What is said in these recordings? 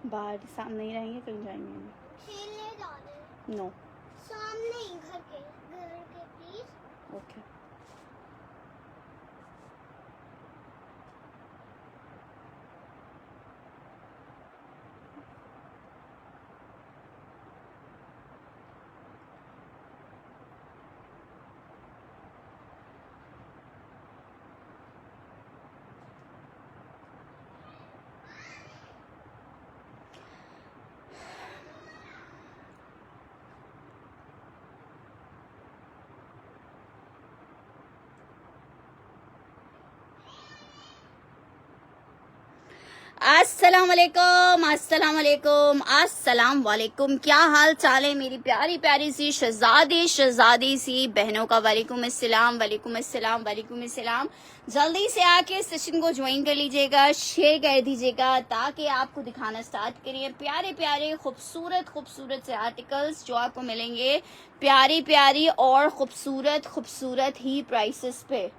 बाहर सामने ही रहेंगे, कहीं जाएंगे खेलने जा रहे हैं। नो। सामने ही घर के प्लीज। ओके। अस्सलाम वालेकुम, अस्सलाम वालेकुम, अस्सलाम वालेकुम। क्या हाल चाल है मेरी प्यारी प्यारी सी शहजादी सी बहनों का? वालेकुम अस्सलाम, वालेकुम अस्सलाम, वालेकुम अस्सलाम। जल्दी से आके सेशन को ज्वाइन कर लीजिएगा, शेयर कर दीजिएगा ताकि आपको दिखाना स्टार्ट करिए प्यारे प्यारे खूबसूरत खूबसूरत से आर्टिकल्स जो आपको मिलेंगे प्यारी प्यारी और खूबसूरत खूबसूरत ही प्राइसेस पे।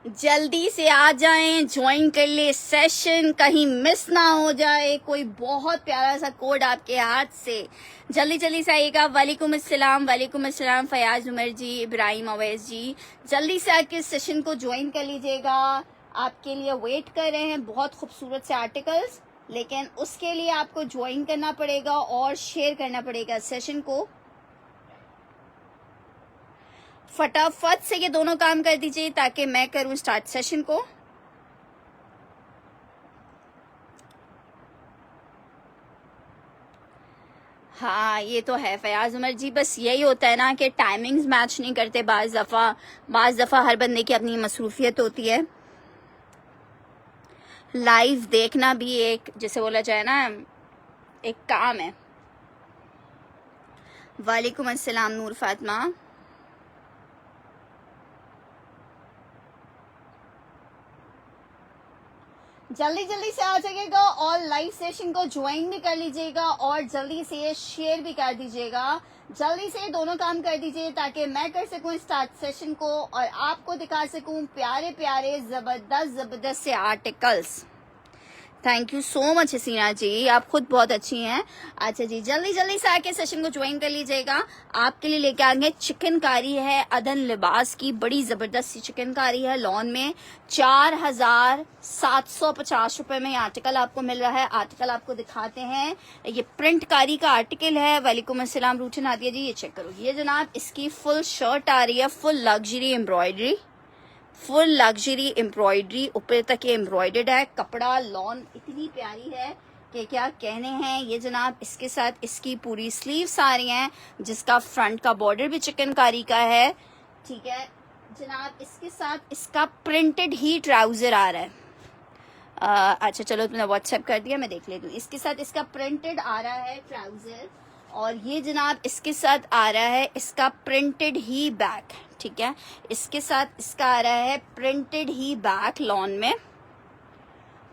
जल्दी से आ जाएं, ज्वाइन कर ले सेशन, कहीं मिस ना हो जाए कोई बहुत प्यारा सा कोड आपके हाथ से। जल्दी जल्दी से आइएगा। वालेकुम अस्सलाम, वालेकुम अस्सलाम फयाज उमर जी, इब्राहिम अवैस जी। जल्दी से आके सेशन को ज्वाइन कर लीजिएगा, आपके लिए वेट कर रहे हैं बहुत खूबसूरत से आर्टिकल्स। लेकिन उसके लिए आपको ज्वाइन करना पड़ेगा और शेयर करना पड़ेगा सेशन को। फटाफट से ये दोनों काम कर दीजिए ताकि मैं करूं स्टार्ट सेशन को। हाँ ये तो है फयाज उमर जी, बस यही होता है ना कि टाइमिंग्स मैच नहीं करते बाज दफ़ा हर बंदे की अपनी मसरूफियत होती है। लाइव देखना भी एक, जैसे बोला जाए ना, एक काम है। वालेकुम अस्सलाम नूर फातिमा। जल्दी जल्दी से आ जाइएगा और लाइव सेशन को ज्वाइन भी कर लीजिएगा और जल्दी से शेयर भी कर दीजिएगा। जल्दी से दोनों काम कर दीजिए ताकि मैं कर सकूं स्टार्ट सेशन को और आपको दिखा सकूं प्यारे प्यारे जबरदस्त जबरदस्त से articles. Thank you so much Haseena ji, आप खुद बहुत अच्छी हैं। अच्छा जी, जल्दी जल्दी से आके सेशन को ज्वाइन कर लीजिएगा। आपके लिए लेके आएंगे चिकनकारी है अदन लिबास की, बड़ी जबरदस्त सी चिकनकारी है लॉन में। 4750 रुपए में ये आर्टिकल आपको मिल रहा है। आर्टिकल आपको दिखाते हैं, ये प्रिंटकारी का आर्टिकल है। वालेकुम अस्सलाम रूचन आदिया जी, ये चेक करो। ये जनाब इसकी फुल शर्ट आ रही है, full luxury embroidery, full luxury embroidery, ऊपर तक ये एम्ब्रॉयडर्ड है। कपड़ा लॉन इतनी प्यारी है कि क्या कहने हैं। ये जनाब इसके साथ इसकी पूरी स्लीव्स आ रही हैं जिसका फ्रंट का बॉर्डर भी चिकनकारी का है। ठीक है जनाब, इसके साथ इसका प्रिंटेड ही ट्राउजर आ रहा है। अच्छा चलो तुमने व्हाट्सएप कर दिया, मैं देख लेती हूँ। इसके साथ इसका प्रिंटेड आ रहा है ट्राउजर और ये जनाब इसके साथ आ रहा है इसका प्रिंटेड ही बैक। ठीक है, इसके साथ इसका आ रहा है प्रिंटेड ही बैक लॉन में।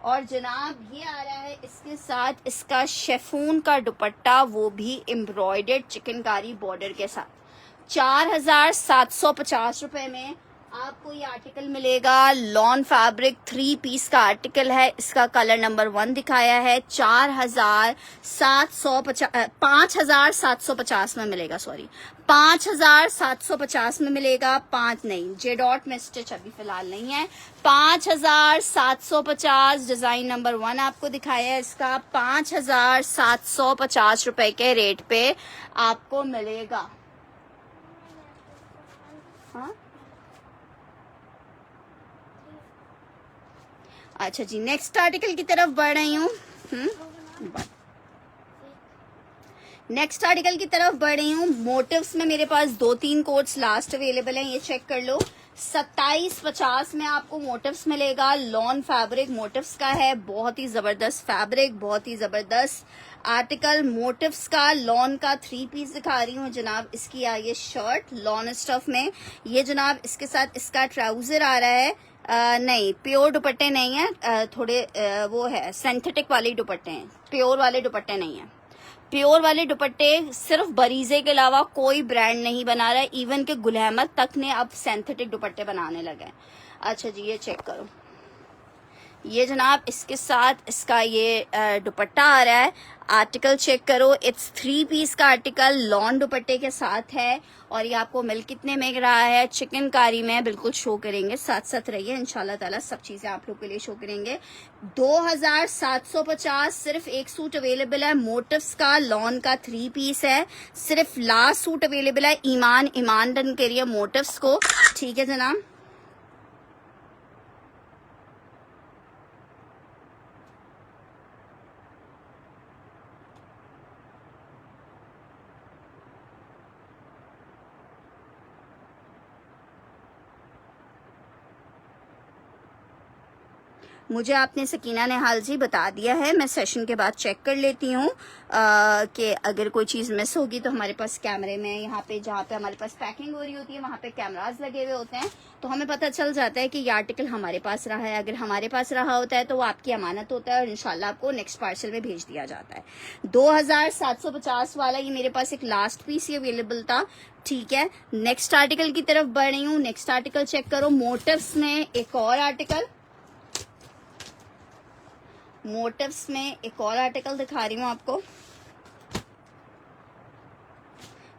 और जनाब ये आ रहा है इसके साथ इसका शेफून का दुपट्टा, वो भी एम्ब्रॉयडर्ड चिकनकारी बॉर्डर के साथ। 4750 रुपए में आपको ये आर्टिकल मिलेगा। लॉन फैब्रिक 3 पीस का आर्टिकल है, इसका कलर नंबर 1 दिखाया है। 5750 में मिलेगा, सॉरी 5750 में मिलेगा। 5 नहीं, जे डॉट में स्टिच अभी फिलहाल नहीं है। 5750 डिजाइन नंबर 1 आपको दिखाया है। इसका 5750 रुपए के रेट पे आपको मिलेगा। हाँ अच्छा जी, नेक्स्ट आर्टिकल की तरफ बढ़ रही हूँ। नेक्स्ट आर्टिकल की तरफ बढ़ रही हूँ। मोटिव्स में मेरे पास 2-3 कोड्स लास्ट अवेलेबल हैं, ये चेक कर लो। 2750 में आपको मोटिव्स मिलेगा। लॉन फैब्रिक मोटिव्स का है, बहुत ही जबरदस्त फैब्रिक, बहुत ही जबरदस्त आर्टिकल। मोटिव्स का लॉन का 3 पीस दिखा रही हूँ जनाब। इसकी आ ये शर्ट लॉन स्टफ में, ये जनाब इसके साथ इसका ट्राउजर आ रहा है। नहीं प्योर दुपट्टे नहीं है, थोड़े वो है सिंथेटिक वाले दुपट्टे हैं, प्योर वाले दुपट्टे नहीं है। प्योर वाले दुपट्टे सिर्फ बरीजे के अलावा कोई ब्रांड नहीं बना रहा है, इवन के गुल अहमद तक ने अब सिंथेटिक दुपट्टे बनाने लगे हैं। अच्छा जी, ये चेक करो, ये जनाब इसके साथ इसका ये दुपट्टा आ रहा है। आर्टिकल चेक करो, इट्स 3 पीस का आर्टिकल लॉन दुपट्टे के साथ है और ये आपको मिल कितने में रहा है, चिकनकारी में बिल्कुल शो करेंगे, साथ साथ रहिए, इंशाल्लाह ताला सब चीजें आप लोग के लिए शो करेंगे। 2750 सिर्फ एक सूट अवेलेबल है, मोटिव्स का लॉन का 3 पीस है, सिर्फ लास्ट सूट अवेलेबल है। ईमान डन करिए मोटिव्स को, ठीक है जनाब। मुझे आपने सकीना निहाल जी बता दिया है, मैं सेशन के बाद चेक कर लेती हूँ कि अगर कोई चीज़ मिस होगी तो हमारे पास कैमरे में यहाँ पे जहाँ पे हमारे पास पैकिंग हो रही होती है वहाँ पे कैमराज लगे हुए होते हैं, तो हमें पता चल जाता है कि ये आर्टिकल हमारे पास रहा है। अगर हमारे पास रहा होता है तो वो आपकी अमानत होता है और इंशाल्लाह आपको नेक्स्ट पार्सल में भेज दिया जाता है। 2750 वाला ये मेरे पास एक लास्ट पीस ही अवेलेबल था, ठीक है। नेक्स्ट आर्टिकल की तरफ बढ़ रही हूँ। नेक्स्ट आर्टिकल चेक करो, मोटिव्स में एक और आर्टिकल, मोटिव्स में एक और आर्टिकल दिखा रही हूँ आपको।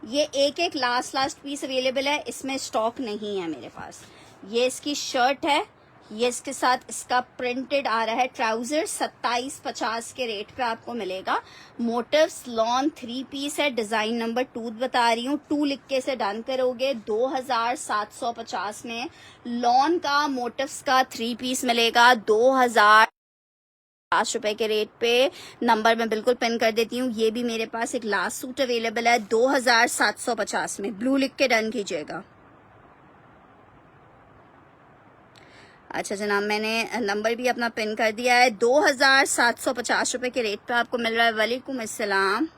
ये एक लास्ट पीस अवेलेबल है, इसमें स्टॉक नहीं है मेरे पास। ये इसकी शर्ट है, ये इसके साथ इसका प्रिंटेड आ रहा है ट्राउजर, 2750 के रेट पे आपको मिलेगा। मोटिव्स लॉन 3 पीस है, डिजाइन नंबर 2 बता रही हूँ, 2 लिख के से डन करोगे 2750 में लॉन का मोटिव्स का 3 पीस मिलेगा 2050 के रेट पे। नंबर मैं बिल्कुल पिन कर देती हूँ। ये भी मेरे पास एक लास्ट सूट अवेलेबल है 2750 में, ब्लू लिख के डन कीजिएगा। अच्छा जनाब, मैंने नंबर भी अपना पिन कर दिया है। 2750 के रेट पे आपको मिल रहा है। वालेकुम अस्सलाम।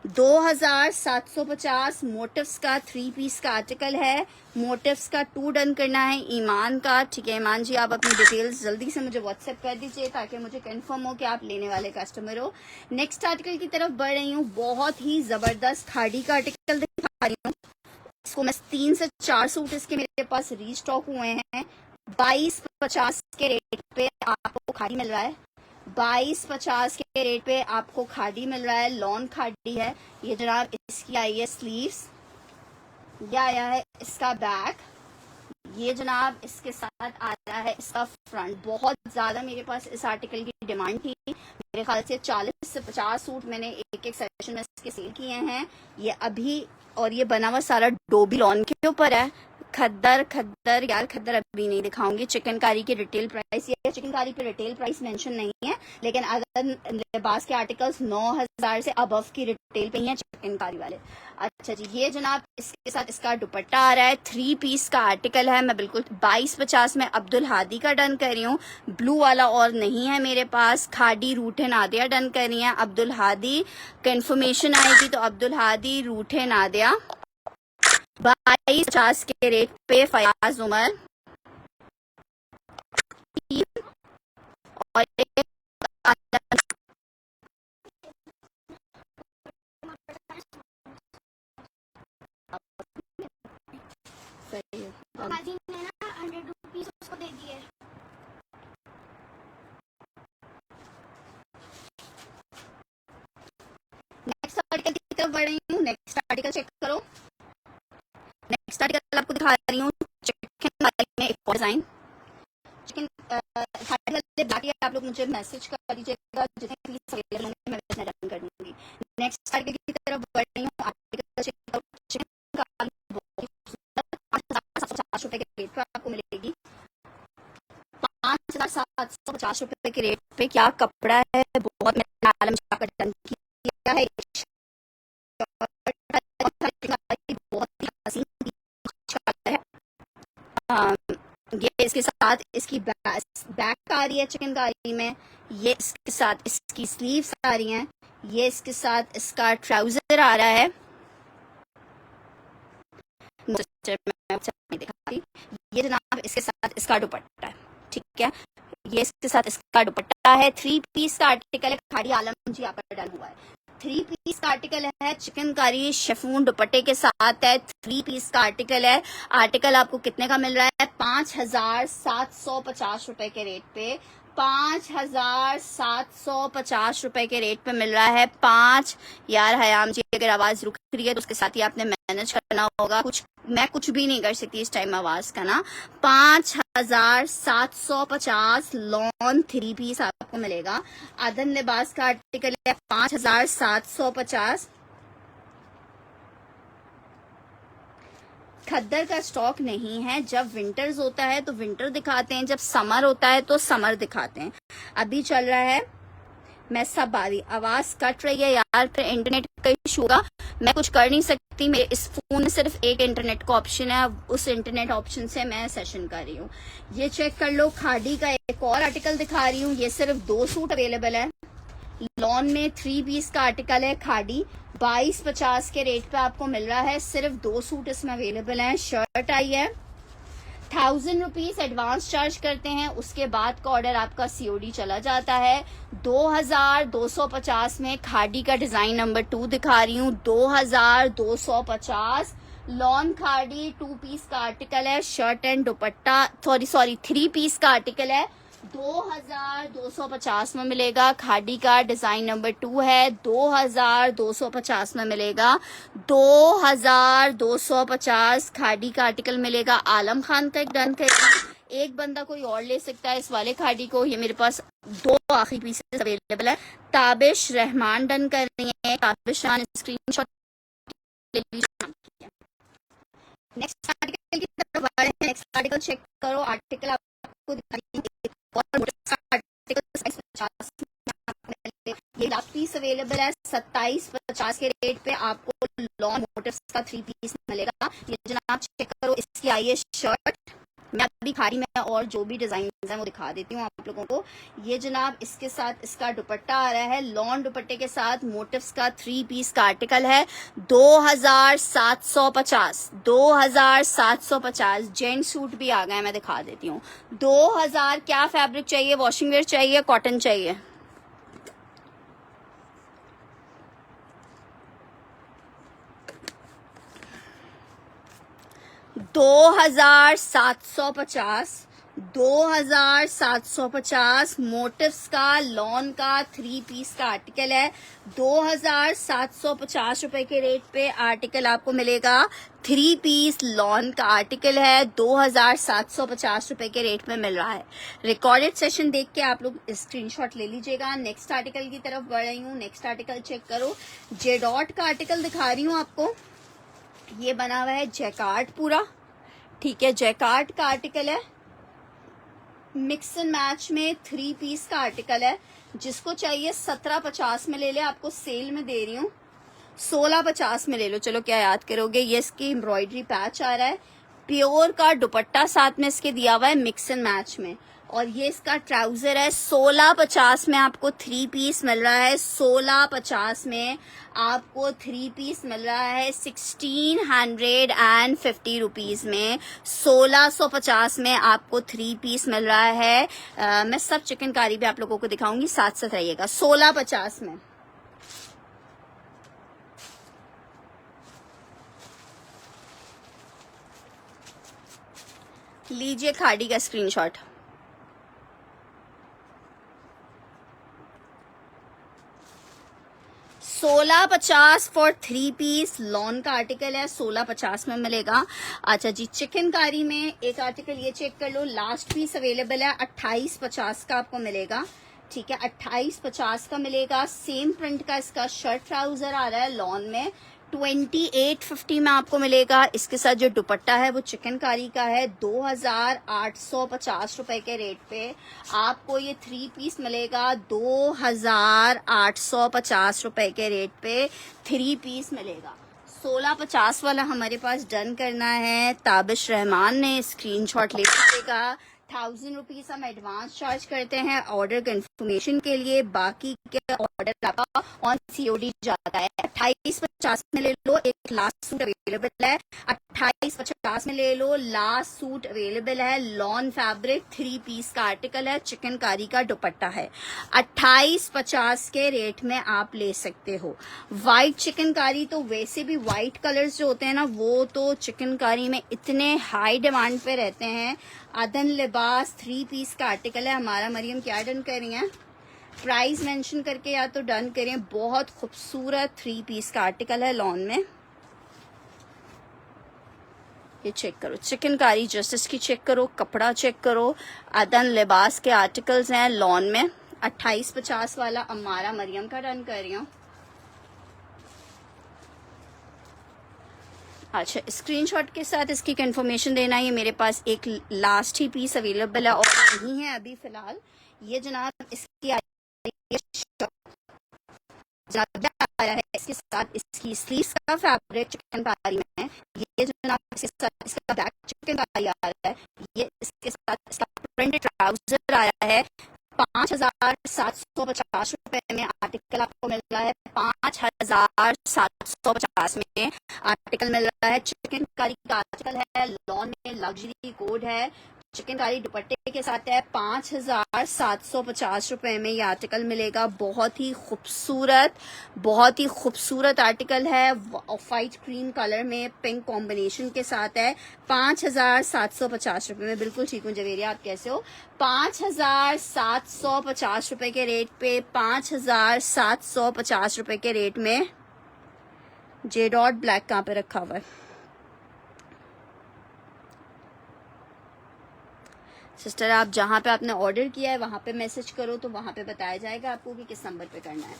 2750 मोटिव्स का 3 पीस का आर्टिकल है। मोटिव्स का 2 डन करना है ईमान का, ठीक है। ईमान जी, आप अपनी डिटेल्स जल्दी से मुझे व्हाट्सएप कर दीजिए ताकि मुझे कंफर्म हो कि आप लेने वाले कस्टमर हो। नेक्स्ट आर्टिकल की तरफ बढ़ रही हूँ। बहुत ही जबरदस्त खाड़ी का आर्टिकल दिखा रही हूँ। इसको मैं 3 से 4 सूट इसके मेरे पास रीस्टॉक हुए हैं। 2250 के रेट पे आपको खाड़ी मिल रहा है। 2250 के रेट पे आपको खाड़ी मिल रहा है, लॉन खाड़ी है। ये जनाब इसकी आई है स्लीव्स, ये आया है इसका बैक, ये जनाब इसके साथ आ रहा है इसका फ्रंट। बहुत ज्यादा मेरे पास इस आर्टिकल की डिमांड थी, मेरे ख्याल से 40 से 50 सूट मैंने एक सेशन में इसके सेल किए हैं। ये अभी, और ये बना हुआ सारा डोबी लॉन के ऊपर है। खद्दर यार, खद्दर अभी नहीं दिखाऊंगी। चिकनकारी की रिटेल प्राइस, ये चिकनकारी पे रिटेल प्राइस मेंशन नहीं है, लेकिन अगर लिबास के आर्टिकल्स 9000 से अबव की रिटेल पे ही हैं चिकनकारी वाले। अच्छा जी, ये जनाब इसके साथ इसका दुपट्टा आ रहा है। 3 पीस का आर्टिकल है। मैं बिल्कुल 2250 में अब्दुल हादी का डन कर रही हूँ। ब्लू वाला और नहीं है मेरे पास। खाड़ी रूठे नादिया डन कर रही है। अब्दुल हादी कंफर्मेशन आएगी तो अब्दुल हादी रूठे नादिया 2250 के रेट पे। फयाज उमर और हाजी ने ना 100 रुपीस उसको दे दिए। नेक्स्ट आर्टिकल की तरफ बढ़ रही हूँ। नेक्स्ट आर्टिकल चेक करो। नेक्स्ट आर्टिकल आपको दिखा रही हूँ चिकन में एक और डिजाइन। चिकन ब्लैक, आप लोग मुझे मैसेज कर दीजिएगा, जितने पीस अवेलेबल होंगे मैं उसमें डन कर दूंगी। नेक्स्ट आर्टिकल की तरफ बढ़ रही हूँ। आर्टिकल चेक करो, चिकन का 5750 रुपए के रेट पे आपको मिलेगी। 5750 रुपए के रेट पे क्या कपड़ा है, बहुत मैंने आलम का डन किया है। बहुत ही हसीन है। ये इसके साथ इसकी बैक आ रही है चिकनकारी में, ये इसके साथ इसकी स्लीव्स आ रही हैं, ये इसके साथ इसका ट्राउजर आ रहा है। ये जनाब इसके साथ इसका दुपट्टा है, ठीक है। ये इसके साथ इसका दुपट्टा है। 3 पीस का आर्टिकल है, खाड़ी आलम जी यहाँ पर डन हुआ है। 3 पीस का आर्टिकल है, चिकनकारी शेफून दुपट्टे के साथ है। 3 पीस का आर्टिकल है। आर्टिकल आपको कितने का मिल रहा है? 5,750 रुपए के रेट पे। 5,750 रुपए के रेट पे मिल रहा है। यार हयाम जी, अगर आवाज रुक रही है तो उसके साथ ही आपने मैनेज करना होगा। मैं कुछ भी नहीं कर सकती इस टाइम आवाज का ना। 5,750 लॉन 3 पीस आपको मिलेगा। आदम लिबास का आर्टिकल है 5,750। खद्दर का स्टॉक नहीं है। जब विंटर्स होता है तो विंटर दिखाते हैं, जब समर होता है तो समर दिखाते हैं। अभी चल रहा है मैं सब बारी, आवाज कट रही है यार, फिर इंटरनेट का इशू होगा। मैं कुछ कर नहीं सकती, मेरे इस फोन में सिर्फ एक इंटरनेट का ऑप्शन है, उस इंटरनेट ऑप्शन से मैं सेशन कर रही हूँ। ये चेक कर लो, खाड़ी का एक और आर्टिकल दिखा रही हूँ। ये सिर्फ 2 सूट अवेलेबल है। लॉन में 3 पीस का आर्टिकल है, खाड़ी 2250 के रेट पे आपको मिल रहा है। सिर्फ 2 सूट इसमें अवेलेबल हैं। शर्ट आई है, 1000 रुपीज एडवांस चार्ज करते हैं, उसके बाद का ऑर्डर आपका सीओडी चला जाता है। 2250 में खाड़ी का डिजाइन नंबर 2 दिखा रही हूँ। 2250 लॉन खाड़ी 2 पीस का आर्टिकल है। Shirt and dupatta, sorry 3 piece का आर्टिकल है। 2250 में मिलेगा। खाड़ी का डिजाइन नंबर 2 है। 2250 में मिलेगा। 2250 खाड़ी का आर्टिकल मिलेगा। आलम खान का एक डन करेगा, एक बंदा कोई और ले सकता है इस वाले खाड़ी को। ये मेरे पास 2 आखिरी पीसेस अवेलेबल है। ताबिश रहमान डन कर रही है। ताबिश रहमान स्क्रीनशॉट ले लीजिए। नेक्स्ट आर्टिकल की तरफ बढ़ रहे हैं। नेक्स्ट आर्टिकल चेक करो। आर्टिकल आपको दिखाई ये लास्ट पीस अवेलेबल है 2750 के रेट पे आपको लॉन मोटर्स का 3 पीस मिलेगा। ये जनाब चेक करो, इसकी आई है शर्ट। मैं अभी खाड़ी में और जो भी डिजाइन है वो दिखा देती हूँ आप लोगों को। ये जनाब इसके साथ इसका दुपट्टा आ रहा है, लॉन दुपट्टे के साथ मोटिव्स का 3 पीस का आर्टिकल है। 2750 जेंट सूट भी आ गए, मैं दिखा देती हूँ। 2000 क्या फैब्रिक चाहिए? वॉशिंग वेयर चाहिए, कॉटन चाहिए? दो 2750 मोटिव्स का लॉन का 3 पीस का आर्टिकल है। 2750 रुपए के रेट पे आर्टिकल आपको मिलेगा। 3 पीस लॉन का आर्टिकल है। 2750 रुपए के रेट में मिल रहा है। रिकॉर्डेड सेशन देख के आप लोग स्क्रीनशॉट ले लीजिएगा। नेक्स्ट आर्टिकल की तरफ बढ़ रही हूँ। नेक्स्ट आर्टिकल चेक करो। जेडॉट का आर्टिकल दिखा रही हूँ आपको। ये बना हुआ है जैकार्ड पूरा, ठीक है। जैकार्ड का आर्टिकल है, मिक्स एंड मैच में 3 पीस का आर्टिकल है। जिसको चाहिए 1750 में ले ले, आपको सेल में दे रही हूँ 1650 में ले लो। चलो क्या याद करोगे। ये इसकी एम्ब्रॉयडरी पैच आ रहा है, प्योर का दुपट्टा साथ में इसके दिया हुआ है मिक्स एंड मैच में, और ये इसका ट्राउजर है। 1650 में आपको 3 पीस मिल रहा है। 1650 में आपको 3 पीस मिल रहा है 1650 रुपीज में। 1650 में आपको 3 पीस मिल रहा है। मैं सब चिकनकारी भी आप लोगों को दिखाऊंगी, साथ साथ रहिएगा। 1650 में लीजिए खाड़ी का स्क्रीनशॉट। 1650 फॉर 3 पीस लॉन का आर्टिकल है। 1650 में मिलेगा। अच्छा जी, चिकनकारी में एक आर्टिकल ये चेक कर लो, लास्ट पीस अवेलेबल है। 2850 का आपको मिलेगा, ठीक है। 2850 का मिलेगा। सेम प्रिंट का इसका शर्ट ट्राउजर आ रहा है लॉन में। 2850 में आपको मिलेगा। इसके साथ जो दुपट्टा है वो चिकनकारी का है। 2850 रुपए के रेट पे आपको ये 3 पीस मिलेगा। 2850 रुपए के रेट पे 3 पीस मिलेगा। 1650 वाला हमारे पास डन करना है। ताबिश रहमान ने स्क्रीनशॉट ले लीजिएगा। 1000 रुपीज हम एडवांस चार्ज करते हैं ऑर्डर कंफर्मेशन के लिए। बाकी के ऑर्डर आपका ऑन COD जाता है। 2850 में ले लो, एक लास्ट सूट अवेलेबल है। 2850 में ले लो, लास्ट सूट अवेलेबल है। लॉन फैब्रिक 3 पीस का आर्टिकल है, चिकनकारी का दुपट्टा है। 2850 के रेट में आप ले सकते हो। व्हाइट चिकनकारी तो वैसे भी व्हाइट कलर्स जो होते हैं ना, वो तो चिकनकारी में इतने हाई डिमांड पे रहते हैं। अदन लिबास 3 पीस का आर्टिकल है हमारा। मरियम क्या डन कर रही हैं? प्राइस मेंशन करके या तो डन करें। बहुत खूबसूरत 3 पीस का आर्टिकल है लॉन में। ये चेक करो, चिकनकारी जस्टिस की चेक करो, कपड़ा चेक करो। अदन लिबास के आर्टिकल्स हैं लॉन में। 2850 वाला अमारा मरियम का डन कर रही हूँ। अच्छा, स्क्रीनशॉट के साथ इसकी कंफर्मेशन देना। ये मेरे पास एक लास्ट ही पीस अवेलेबल है और नहीं है अभी फिलहाल। ये जनाब इसकी आया है, इसके साथ इसकी स्लीव्स का फैब्रिक चिकनकारी में है। ये जनाब इसके साथ इसका बैक चिकनकारी आ रहा है। ये इसके साथ इसका प्रिंटेड ट्राउजर आया है। 5750 रुपए में आर्टिकल आपको मिल रहा है। 5750 में आर्टिकल मिल रहा है। चिकनकारी का आर्टिकल है, लॉन में लग्जरी कोड है। चिकनकारी दुपट्टे के साथ है। 5750 रुपए में ये आर्टिकल मिलेगा। बहुत ही खूबसूरत आर्टिकल है। ऑफ वाइट क्रीम कलर में पिंक कॉम्बिनेशन के साथ है। 5750 रुपए में। बिल्कुल ठीक हूँ जवेरिया, आप कैसे हो? 5750 रुपए के रेट पे, 5750 रुपए के रेट में। जे डॉट ब्लैक कहाँ पे रखा हुआ है? सिस्टर आप जहाँ पे आपने ऑर्डर किया है वहाँ पे मैसेज करो तो वहाँ पे बताया जाएगा आपको कि किस नंबर पे करना है।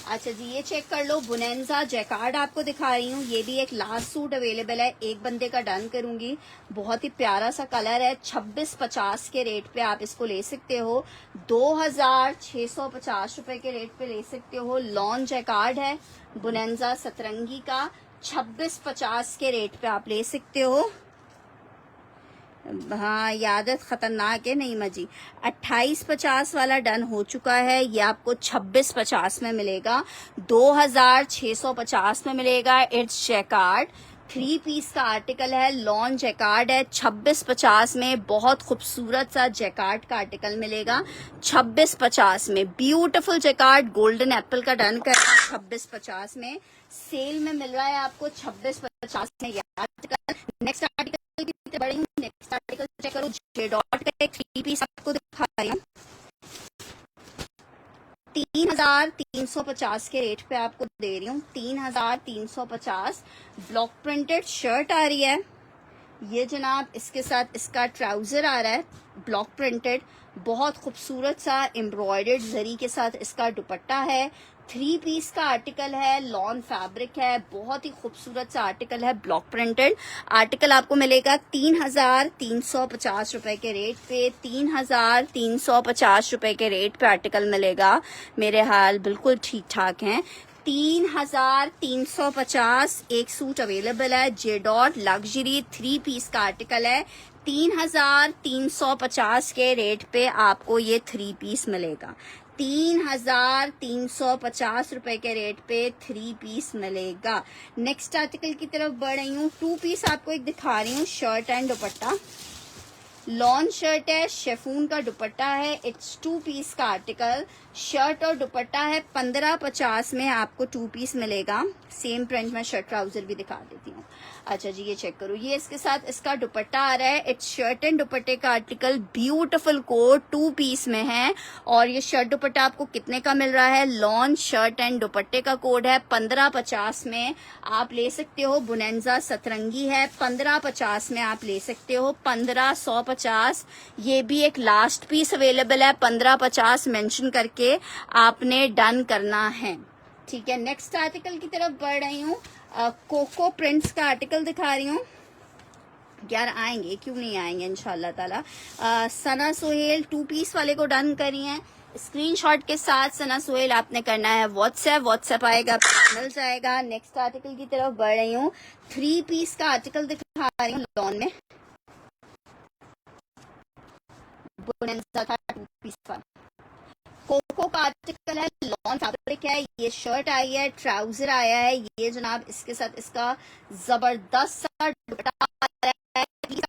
अच्छा जी, ये चेक कर लो। बुनेंजा जैकार्ड आपको दिखा रही हूँ। ये भी एक लास्ट सूट अवेलेबल है। एक बंदे का डन करूंगी। बहुत ही प्यारा सा कलर है। 2650 के रेट पे आप इसको ले सकते हो। 2650 रुपए के रेट पे ले सकते हो। लॉन जैकार्ड है बुनेंजा सतरंगी का। 2650 के रेट पे आप ले सकते हो। हाँ, ये आदत खतरनाक है नहीं मजी। 2850 वाला डन हो चुका है। ये आपको 2650 में मिलेगा। 2650 में मिलेगा। इट्स जैकार्ड 3 पीस का आर्टिकल है। लॉन जैकार्ड है। 2650 में बहुत खूबसूरत सा जैकार्ड का आर्टिकल मिलेगा। 2650 में ब्यूटीफुल जैकार्ड गोल्डन एप्पल का डन कर 2650 में सेल में मिल रहा है आपको। 2650 में ये आर्टिकल। नेक्स्ट आर्टिकल बड़ी हूँ। नेक्स्ट आर्टिकल चेक करो। जे डॉट का एक 3 पीस आपको दिखा रही हूँ। 3350 के रेट पे आपको दे रही हूँ। 3350 ब्लॉक प्रिंटेड शर्ट आ रही है। ये जनाब इसके साथ इसका ट्राउजर आ रहा है ब्लॉक प्रिंटेड। बहुत खूबसूरत सा एम्ब्रॉयडर्ड जरी के साथ इसका दुपट्टा है। 3 पीस का आर्टिकल है। लॉन फैब्रिक है। बहुत ही खूबसूरत सा आर्टिकल है ब्लॉक प्रिंटेड। आर्टिकल आपको मिलेगा 3350 रुपए के रेट पे। 3350 रुपए के रेट पे आर्टिकल मिलेगा। मेरे हाल बिल्कुल ठीक ठाक हैं। 3350 एक सूट अवेलेबल है। जे डॉट लग्जरी 3 पीस का आर्टिकल है। 3350 के रेट पे आपको ये 3 पीस मिलेगा। 3350 रुपए के रेट पे 3 पीस मिलेगा। नेक्स्ट आर्टिकल की तरफ बढ़ रही हूँ। 2 पीस आपको एक दिखा रही हूँ, shirt and dupatta. Lawn shirt है, शेफून का दुपट्टा है। इट्स 2 पीस का आर्टिकल। शर्ट और दुपट्टा है। 1550 में आपको 2 पीस मिलेगा। सेम प्रिंट में शर्ट ट्राउजर भी दिखा देती हूँ। अच्छा जी, ये चेक करो। ये इसके साथ इसका दुपट्टा आ रहा है। इट्स शर्ट एंड दुपट्टे का आर्टिकल। ब्यूटीफुल कोट 2 पीस में है। और ये शर्ट दुपट्टा आपको कितने का मिल रहा है? लॉन शर्ट एंड दुपट्टे का कोड है 1550 में आप ले सकते हो। बुनेंजा सतरंगी है। 1550 में आप ले सकते हो। 1550 ये भी एक लास्ट पीस अवेलेबल है। 1550 मेंशन करके आपने डन करना है। ठीक है, नेक्स्ट आर्टिकल की तरफ बढ़ रही हूँ। कोको प्रिंट्स का आर्टिकल दिखा रही हूँ। यार आएंगे, क्यों नहीं आएंगे इंशाल्लाह ताला। सना सोहेल 2 पीस वाले को डन करी है। स्क्रीनशॉट के साथ सना सोहेल आपने करना है व्हाट्सएप आएगा, मिल जाएगा। नेक्स्ट आर्टिकल की तरफ बढ़ रही हूँ। 3 पीस का आर्टिकल दिखा रही हूँ लॉन में। बोनेंजा था 2 पीस का। कोको का आर्टिकल है। लॉन फैब्रिक फैब्रिक है, ये शर्ट आई है, ट्राउजर आया है, ये जनाब इसके साथ इसका जबरदस्त सा दुपट्टा आया है।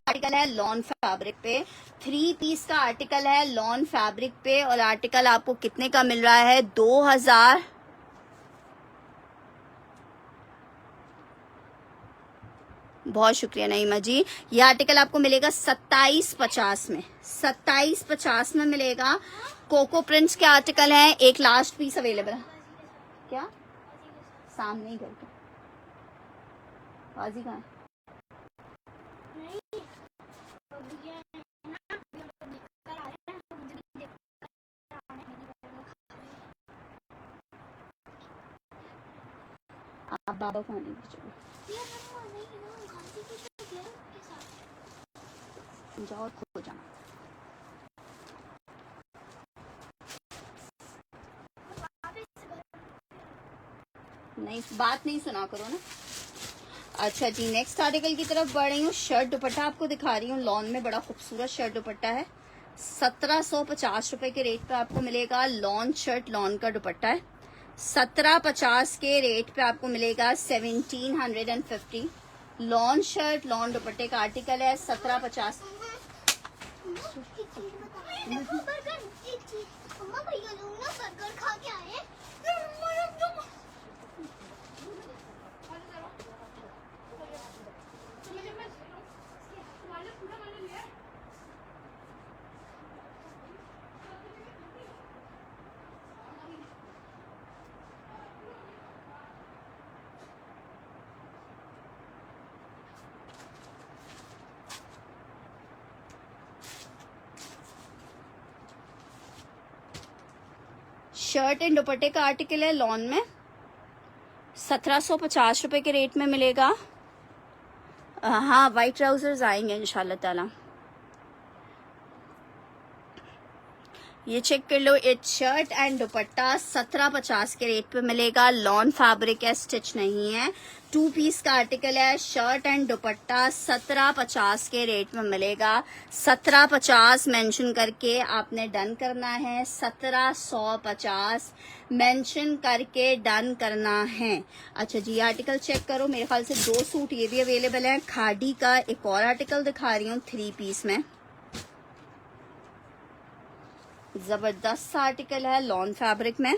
आर्टिकल है लॉन फैब्रिक पे, 3 पीस का आर्टिकल है लॉन फैब्रिक पे, और आर्टिकल आपको कितने का मिल रहा है? 2000। बहुत शुक्रिया नईमा जी। ये आर्टिकल आपको मिलेगा 2750 में, 2750 में मिलेगा। कोको प्रिंट्स के आर्टिकल हैं, एक लास्ट पीस अवेलेबल है। क्या सामने ही करके बाजी कहाँ है? आप बाबा को आने दीजिए, जाओ और खो जाना। नहीं, बात नहीं सुना करो ना। अच्छा जी, नेक्स्ट आर्टिकल की तरफ बढ़ रही हूँ। शर्ट दुपट्टा आपको दिखा रही हूँ लॉन में, बड़ा खूबसूरत शर्ट दुपट्टा है। 1750 रुपए के रेट पे आपको मिलेगा। लॉन शर्ट, लॉन का दुपट्टा है। 1750 के रेट पे आपको मिलेगा। 1750 लॉन शर्ट, लॉन दुपट्टे का आर्टिकल है। 1750। शर्ट एंड दुपट्टे का आर्टिकल है लॉन में, 1750 रुपए के रेट में मिलेगा। हाँ, वाइट ट्राउजर्स आएंगे इंशाल्लाह ताला। ये चेक कर लो, इट शर्ट एंड दुपट्टा 1750 के रेट पे मिलेगा। लॉन फैब्रिक है, स्टिच नहीं है, 2 पीस का आर्टिकल है। शर्ट एंड दुपट्टा 1750 के रेट में मिलेगा। 1750 मेंशन करके आपने डन करना है। 1750 मेंशन करके डन करना है। अच्छा जी, आर्टिकल चेक करो। मेरे ख्याल से 2 सूट ये भी अवेलेबल है। खादी का एक और आर्टिकल दिखा रही हूँ 3 पीस में, जबरदस्त आर्टिकल है लॉन फैब्रिक में।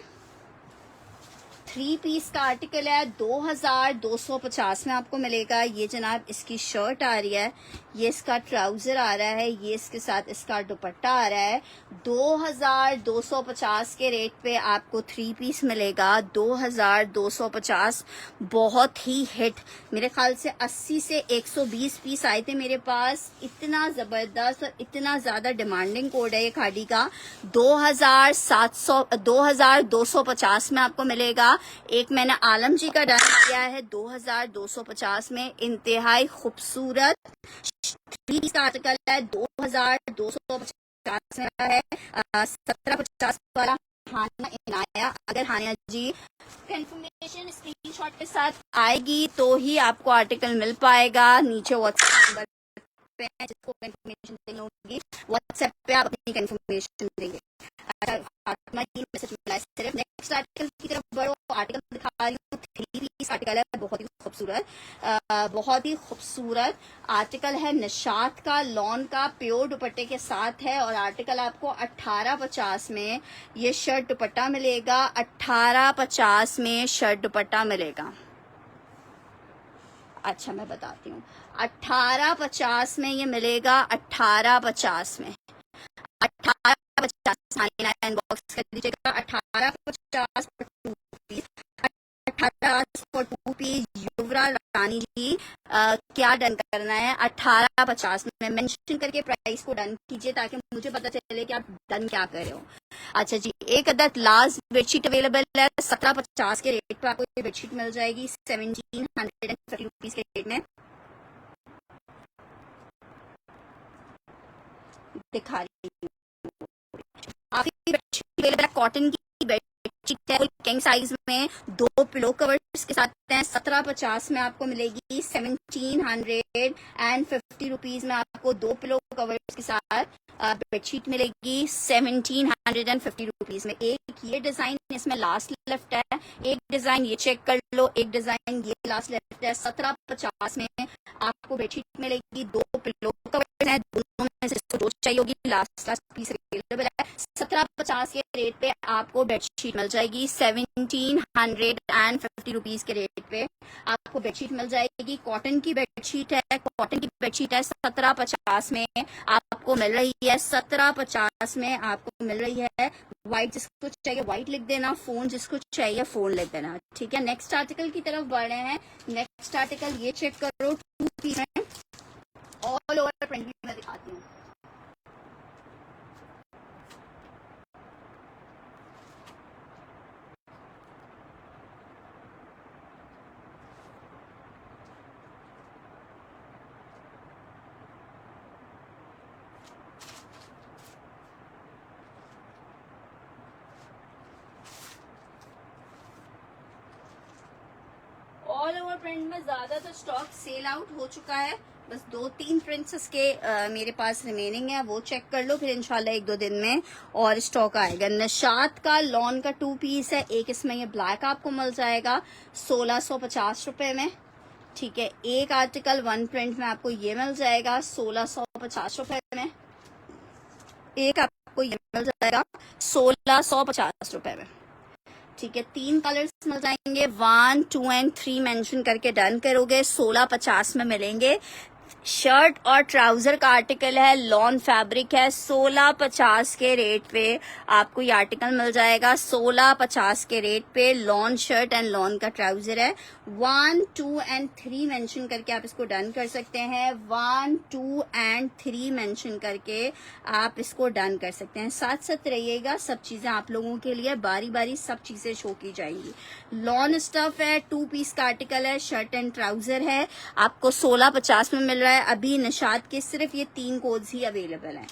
3 पीस का आर्टिकल है, 2250 में आपको मिलेगा। ये जनाब इसकी शर्ट आ रही है, ये इसका ट्राउजर आ रहा है, ये इसके साथ इसका दुपट्टा आ रहा है। 2250 के रेट पे आपको 3 पीस मिलेगा। 2250 बहुत ही हिट। मेरे ख्याल से 80 से 120 पीस आए थे मेरे पास। इतना जबरदस्त और इतना ज्यादा डिमांडिंग कोड है ये खादी का। 2250 में आपको मिलेगा। एक मैंने आलम जी का डन किया है 2250 में। इंतहाई खूबसूरत 3 का आर्टिकल है, 2250 में है। 1750 वाला हानिया इनाया। अगर हानिया जी कंफर्मेशन स्क्रीनशॉट के साथ आएगी तो ही आपको आर्टिकल मिल पाएगा। नीचे व्हाट्सएप नंबर पे है, जिसको कंफर्मेशन देनी होगी व्हाट्सएप पे आप अपनी कंफर्मेशन देंगे। नेक्स्ट आर्टिकल की तरफ बढ़ो। आर्टिकल दिखा रही हूँ 3 पीस आर्टिकल है, बहुत ही खूबसूरत, बहुत ही खूबसूरत आर्टिकल है। निशात का लॉन का प्योर दुपट्टे के साथ है, और आर्टिकल आपको 1850 में ये शर्ट दुपट्टा मिलेगा। 1850 में शर्ट दुपट्टा मिलेगा। अच्छा मैं बताती हूँ, 1850 में ये मिलेगा। 1850 में 1850 इनबॉक्स कर दीजिएगा। 1850 पर 2 पीस, 18 पर 2 पीस। युवरा रानी जी क्या डन करना है? 1850 में मेंशन करके प्राइस को डन कीजिए ताकि मुझे पता चले कि आप डन क्या कर रहे हो। अच्छा जी, एक अदद लास्ट बेडशीट अवेलेबल है 1750 के रेट पर आपको ये बेडशीट मिल जाएगी 1750 रुपीज के रेट में। दिखा रही हूँ आपकी बेडशीट अवेलेबल है, कॉटन की बेडशीट है, किंग साइज में 2 पिलो कवर्स के साथ हैं। 1750 में आपको मिलेगी 1750 रुपीज में आपको 2 पिलो कवर्स के साथ बेडशीट मिलेगी 1750 रुपीज में। एक ये डिजाइन इसमें लास्ट लेफ्ट है, एक डिजाइन ये चेक कर लो, एक डिजाइन ये लास्ट लेफ्ट है। 1750 में आपको बेडशीट मिलेगी, 2 पिलो कवर्स हैं, दोनों में से जो चाहिए होगी लास्ट पीस अवेलेबल है। 1750 के रेट पे आपको बेडशीट मिल जाएगी। 1750 रुपीज के रेट पे आपको बेडशीट मिल जाएगी। कॉटन की बेडशीट है, कॉटन की बेडशीट है 1750 में आपको मिल रही है। 1750 में आपको मिल रही है। व्हाइट जिसको चाहिए व्हाइट लिख देना, फोन जिसको चाहिए फोन लिख देना, ठीक है। नेक्स्ट आर्टिकल की तरफ बढ़ रहे हैं। नेक्स्ट आर्टिकल ये चेक करो, 2 पीस है, ऑल ओवर प्रिंट में दिखाती हूँ। ऑल ओवर प्रिंट में ज्यादातर स्टॉक सेल आउट हो चुका है। बस 2-3 प्रिंट्स के मेरे पास रिमेनिंग है, वो चेक कर लो, फिर इंशाल्लाह 1-2 दिन में और स्टॉक आएगा। निशात का लॉन का 2 पीस है, एक इसमें ये ब्लैक आपको मिल जाएगा 1650 रुपए में, ठीक है। एक आर्टिकल 1 प्रिंट में आपको ये मिल जाएगा 1650 रुपए में, एक आपको ये मिल जाएगा 1650 रुपए में, ठीक है। 3 कलर्स मिल जाएंगे, 1, 2 एंड 3 मेंशन करके डन करोगे 1650 में मिलेंगे। शर्ट और ट्राउजर का आर्टिकल है, लॉन फैब्रिक है, 1650 के रेट पे आपको ये आर्टिकल मिल जाएगा। 1650 के रेट पे लॉन शर्ट एंड लॉन का ट्राउजर है। 1, 2 एंड 3 मेंशन करके आप इसको डन कर सकते हैं। 1, 2 एंड 3 मेंशन करके आप इसको डन कर सकते हैं। साथ साथ रहिएगा, सब चीजें आप लोगों के लिए बारी बारी सब चीजें शो की जाएंगी। लॉन स्टफ है, 2 पीस का आर्टिकल है, शर्ट एंड ट्राउजर है, आपको 1650 में मिल रहा है। अभी निशात के सिर्फ ये 3 कोड्स ही अवेलेबल हैं।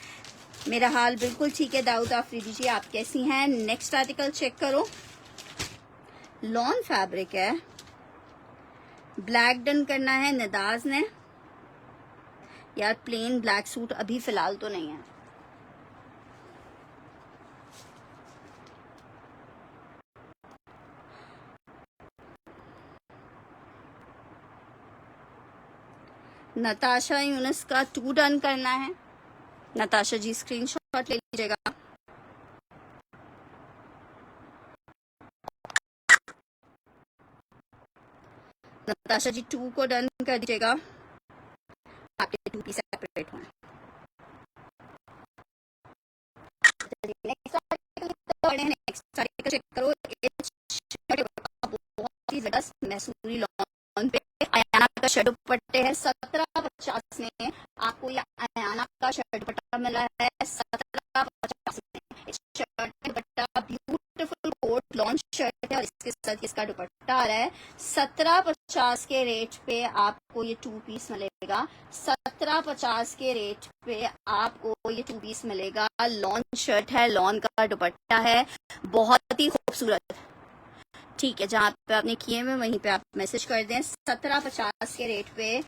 मेरा हाल बिल्कुल ठीक है, दाऊद आफरीदी जी, आप कैसी हैं? नेक्स्ट आर्टिकल चेक करो, लॉन फैब्रिक है, ब्लैक डन करना है निदाज ने। यार प्लेन ब्लैक सूट अभी फिलहाल तो नहीं है। नताशा यूनुस का 2 डन करना है। नताशा जी स्क्रीनशॉट ले लीजिएगा। नताशा जी 2 को डन कर दीजिएगा, आपके 2 पीस सेपरेट हों। नेक्स्ट आर्टिकल चेक करो, बहुत ही जबरदस्त मैसूरी लॉन पे अयाना का शर्ट दुपट्टे है। 1750 में आपको ये अयाना का शर्ट दुपट्टा मिला है। 1750 में इस शर्ट में dupatta beautiful coat lawn shirt है और इसके साथ इसका दुपट्टा आ रहा है। 1750 के रेट पे आपको ये 2 पीस मिलेगा। 1750 के रेट पे आपको ये 2 पीस मिलेगा। लॉन शर्ट है, लॉन का दुपट्टा है, बहुत ही खूबसूरत, ठीक है। जहाँ पे आपने किए हुए वहीं पे आप मैसेज कर दें। 1750 के रेट पे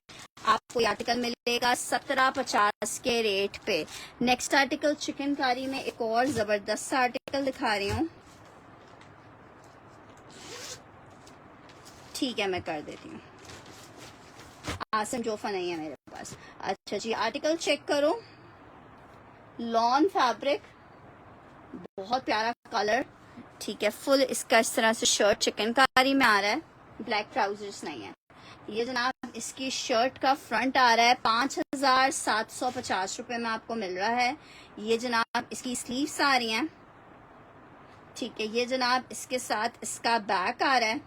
आपको ये आर्टिकल मिलेगा, 1750 के रेट पे। नेक्स्ट आर्टिकल चिकनकारी में एक और जबरदस्त आर्टिकल दिखा रही हूँ, ठीक है, मैं कर देती हूँ। आसम जोफा नहीं है मेरे पास। अच्छा जी, आर्टिकल चेक करो, लॉन फैब्रिक, बहुत प्यारा कलर, ठीक है। फुल इसका इस तरह से शर्ट चिकनकारी में आ रहा है, ब्लैक ट्राउजर्स नहीं है। ये जनाब इसकी शर्ट का फ्रंट आ रहा है, 5750 रुपए में आपको मिल रहा है। ये जनाब इसकी स्लीव्स आ रही हैं, ठीक है। ये जनाब इसके साथ इसका बैक आ रहा है।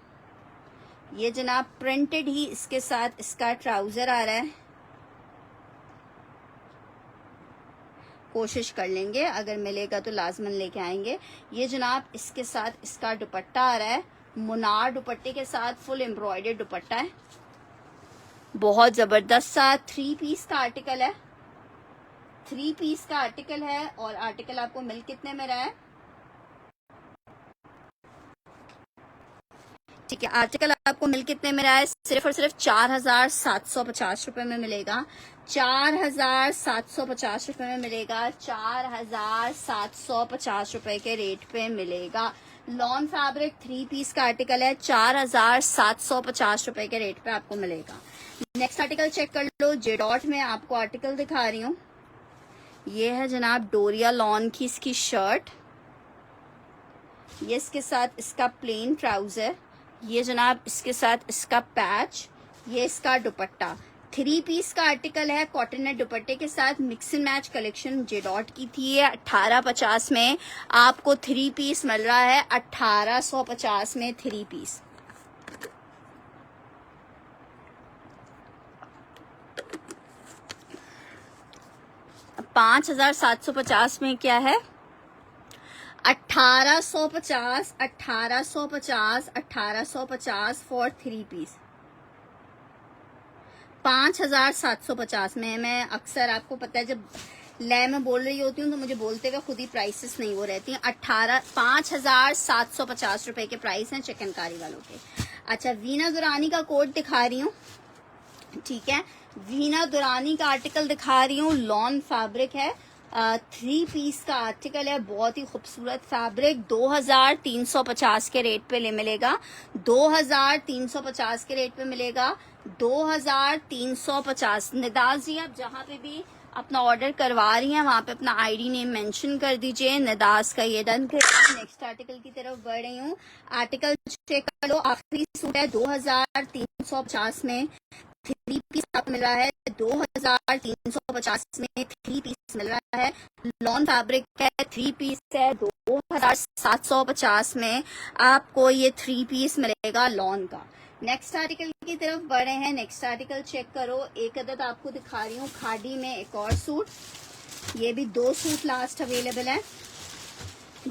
ये जनाब प्रिंटेड ही इसके साथ इसका ट्राउजर आ रहा है। कोशिश कर लेंगे, अगर मिलेगा तो लाजमन लेके आएंगे। ये जनाब इसके साथ इसका दुपट्टा आ रहा है, मुनार दुपट्टे के साथ फुल एम्ब्रॉयडर्ड दुपट्टा है, बहुत जबरदस्त सा 3 पीस का आर्टिकल है। 3 पीस का आर्टिकल है और आर्टिकल आपको मिल कितने में रहा है? है, आर्टिकल आपको मिल कितने में रहा है, सिर्फ और सिर्फ 4,750 रुपए में मिलेगा। 4,750 रुपए में मिलेगा। 4,750 रुपए के रेट पे मिलेगा। लॉन फैब्रिक 3 पीस का आर्टिकल है, 4,750 रुपए के रेट पे आपको मिलेगा। नेक्स्ट आर्टिकल चेक कर लो। जेडॉट में आपको आर्टिकल दिखा रही हूँ। ये है जनाब डोरिया लॉन की इसकी शर्ट, ये इसके साथ इसका प्लेन ट्राउजर, ये जनाब इसके साथ इसका पैच, ये इसका दुपट्टा। 3 पीस का आर्टिकल है, कॉटन नेट दुपट्टे के साथ। मिक्स एंड मैच कलेक्शन जेडॉट की थी। ये 1850 में आपको 3 पीस मिल रहा है। 1850 में 3 पीस। अब 5,750 में क्या है, 1850, 1850, 1850 फॉर 3 पीस। 5,750 में। मैं अक्सर, आपको पता है, जब लय में बोल रही होती हूँ तो मुझे बोलते हुए खुद ही प्राइसेस नहीं वो रहती हैं। 5,750 रुपए के प्राइस हैं चिकनकारी वालों के। अच्छा, वीना दुरानी का कोट दिखा रही हूँ, ठीक है। वीना दुरानी का आर्टिकल दिखा रही हूँ। लॉन फैब्रिक है, 3 पीस का आर्टिकल है, बहुत ही खूबसूरत फैब्रिक। 2,350 के रेट पे मिलेगा। 2,350 के रेट पे मिलेगा। 2,350। निदाज जी, आप जहाँ पे भी अपना ऑर्डर करवा रही हैं वहां पे अपना आईडी नेम मेंशन कर दीजिए। निदाज का ये डन कर। नेक्स्ट आर्टिकल की तरफ बढ़ रही हूँ। आर्टिकल चेक कर लो। आखिरी सूट है 2,350 में 3 पीस आपको मिल रहा है। 2,350 में 3 पीस मिल रहा है। लॉन फैब्रिक है, 3 पीस है। 2,750 में आपको ये 3 पीस मिलेगा लॉन का। नेक्स्ट आर्टिकल की तरफ बढ़े हैं। नेक्स्ट आर्टिकल चेक करो। एक अदद आपको दिखा रही हूँ खादी में एक और सूट। ये भी 2 सूट लास्ट अवेलेबल है।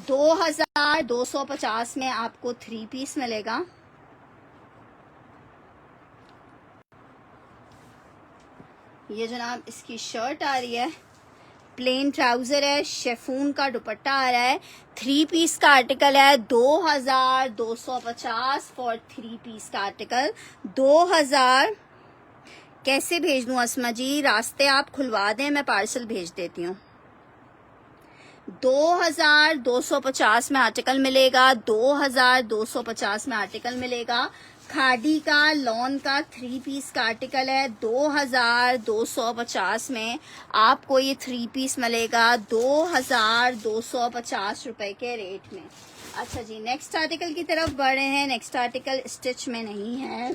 2,250 में आपको 3 पीस मिलेगा। ये जनाब इसकी शर्ट आ रही है, प्लेन ट्राउजर है, शेफून का दुपट्टा आ रहा है। 3 पीस का आर्टिकल है। 2,250 फॉर 3 पीस का आर्टिकल। 2,000 कैसे भेज दूं असमा जी, रास्ते आप खुलवा दें, मैं पार्सल भेज देती हूँ। 2,250 में आर्टिकल मिलेगा। 2,250 में आर्टिकल मिलेगा। खादी का लॉन का 3 पीस का आर्टिकल है। 2,250 में आपको ये 3 पीस मिलेगा। 2,250 रुपए के रेट में। अच्छा जी, नेक्स्ट आर्टिकल की तरफ बढ़े हैं। नेक्स्ट आर्टिकल स्टिच में नहीं है।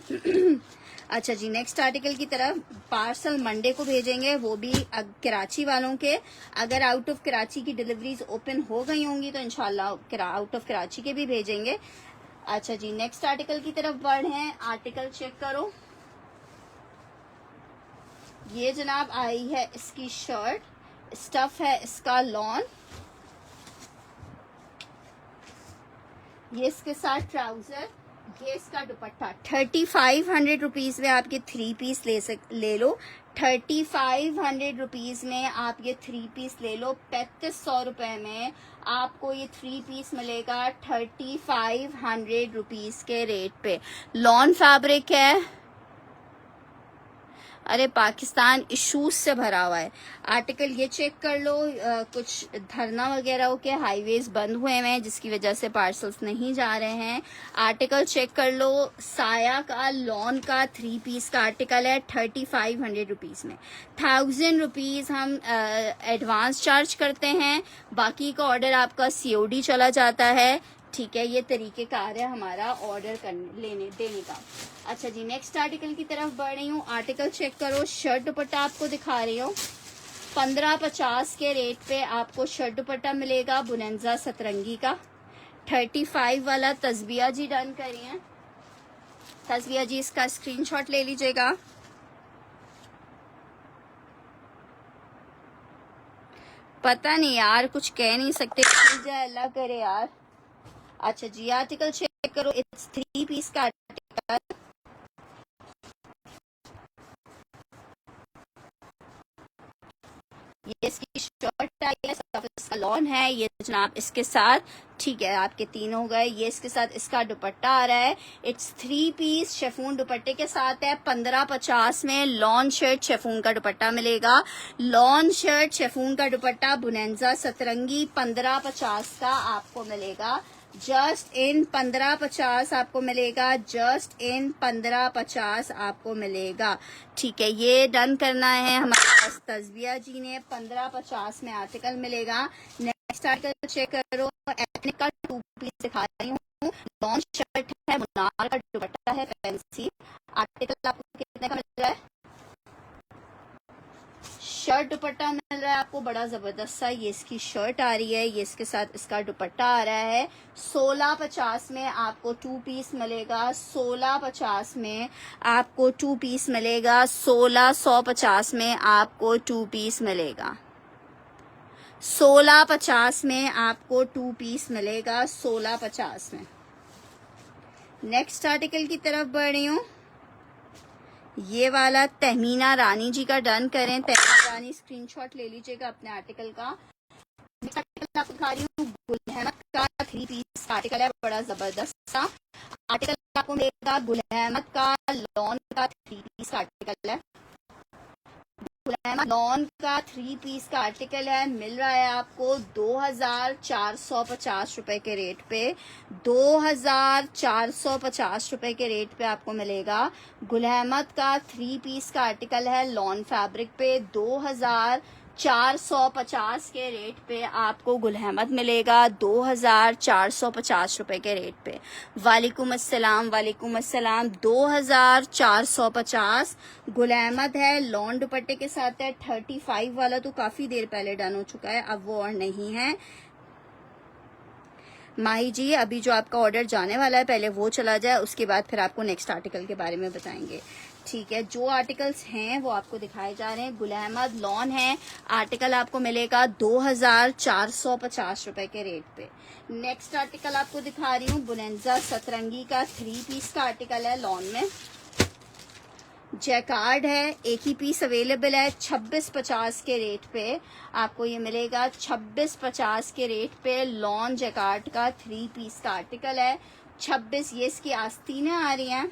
अच्छा जी, नेक्स्ट आर्टिकल की तरफ। पार्सल मंडे को भेजेंगे, वो भी कराची वालों के। अगर आउट ऑफ कराची की डिलीवरीज ओपन हो गई होंगी तो इंशाल्लाह आउट ऑफ कराची के भी भेजेंगे। अच्छा जी, नेक्स्ट आर्टिकल की तरफ बढ़े हैं। आर्टिकल चेक करो। ये जनाब आई है इसकी शर्ट, स्टफ है इसका लॉन, ये इसके साथ ट्राउजर, ये इसका दुपट्टा। 3,500 रुपीज में आपके 3 पीस ले लो। 3,500 रुपीज में आप ये 3 पीस ले लो। 3,500 रुपए में आपको ये 3 पीस मिलेगा 3,500 रुपीज के रेट पे। लॉन फैब्रिक है। अरे पाकिस्तान इश्यूज से भरा हुआ है। आर्टिकल ये चेक कर लो। कुछ धरना वगैरह हो के हाईवेज बंद हुए हैं जिसकी वजह से पार्सल्स नहीं जा रहे हैं। आर्टिकल चेक कर लो। साया का लॉन का 3 पीस का आर्टिकल है 3,500 रुपीज में। 1,000 रुपीज हम एडवांस चार्ज करते हैं, बाकी का ऑर्डर आपका COD चला जाता है। ठीक है, ये तरीकेकार है हमारा ऑर्डर देने का। अच्छा जी, नेक्स्ट आर्टिकल की तरफ बढ़ रही हूँ। आर्टिकल चेक करो। शर्ट दुपट्टा आपको दिखा रही हूँ। 1550 के रेट पे आपको शर्ट दुपट्टा मिलेगा बुनंजा सतरंगी का। 35 वाला तस्बिया जी डन करिए। तस्बिया जी इसका स्क्रीनशॉट ले लीजिएगा। पता नहीं यार, कुछ कह नहीं सकते, अल्लाह करे यार। अच्छा जी, आर्टिकल चेक करो। इट्स 3 पीस का आर्टिकल। ये इसकी शर्ट आई है, इसका लॉन है, ये जनाब इसके साथ, ठीक है आपके 3 हो गए। ये इसके साथ इसका दुपट्टा आ रहा है, इट्स 3 पीस शेफून दुपट्टे के साथ है। 1550 में लॉन शर्ट शेफून का दुपट्टा मिलेगा। लॉन शर्ट शेफून का दुपट्टा बुनेंजा सतरंगी 1550 का आपको मिलेगा। जस्ट इन 1550 आपको मिलेगा, जस्ट इन 1550 आपको मिलेगा। ठीक है, ये डन करना है हमारे पास तस्बिया जी ने। 1550 में आर्टिकल मिलेगा। नेक्स्ट आर्टिकल चेक करो, एथनिक का 2 पीस दिखा रही हूँ। लॉन्ग शर्ट है, मुनार का दुपट्टा है, फैंसी। आर्टिकल आपको कितने का मिल रहा है? शर्ट दुपट्टा मिल रहा है आपको बड़ा जबरदस्त सा। ये इसकी शर्ट आ रही है, ये इसके साथ इसका दुपट्टा आ रहा है। 1650 में आपको 2 पीस मिलेगा। 1650 में आपको 2 पीस मिलेगा। 1650 में आपको 2 पीस मिलेगा। 1650 में आपको 2 पीस मिलेगा। 1650 में। नेक्स्ट आर्टिकल की तरफ बढ़ रही हूँ। ये वाला तहमीना रानी जी का डन करें। तहमीना रानी स्क्रीनशॉट ले लीजिएगा अपने आर्टिकल का। नेक्स्ट आर्टिकल आपको दिखा रही हूँ, गुल अहमद का 3 पीस आर्टिकल है, बड़ा जबरदस्त सा आर्टिकल आपको मिलेगा। गुल अहमद का लॉन का 3 पीस आर्टिकल है। गुल अहमद लॉन का 3 पीस का आर्टिकल है, मिल रहा है आपको 2450 रुपए के रेट पे। 2450 रुपए के रेट पे आपको मिलेगा। गुल अहमद का 3 पीस का आर्टिकल है, लॉन फैब्रिक पे 2450 के रेट पे आपको गुल अहमद मिलेगा। 2450 रुपए के रेट पे। वालेकुम अस्सलाम, वालेकुम अस्सलाम। 2450 गुल अहमद है, लॉन दुपट्टे के साथ है। 35 वाला तो काफी देर पहले डन हो चुका है, अब वो और नहीं है। माही जी, अभी जो आपका ऑर्डर जाने वाला है पहले वो चला जाए, उसके बाद फिर आपको नेक्स्ट आर्टिकल के बारे में बताएंगे। ठीक है, जो आर्टिकल्स हैं वो आपको दिखाए जा रहे हैं। गुल अहमद लॉन है, आर्टिकल आपको मिलेगा 2450 रुपए के रेट पे। नेक्स्ट आर्टिकल आपको दिखा रही हूँ, बुनेंजा सतरंगी का 3 पीस का आर्टिकल है, लॉन में जैकार्ड है, एक ही पीस अवेलेबल है। 2650 के रेट पे आपको ये मिलेगा। 2650 के रेट पे लॉन जैकार्ड का 3 पीस का आर्टिकल है। 26, ये इसकी आस्तीनें आ रही हैं।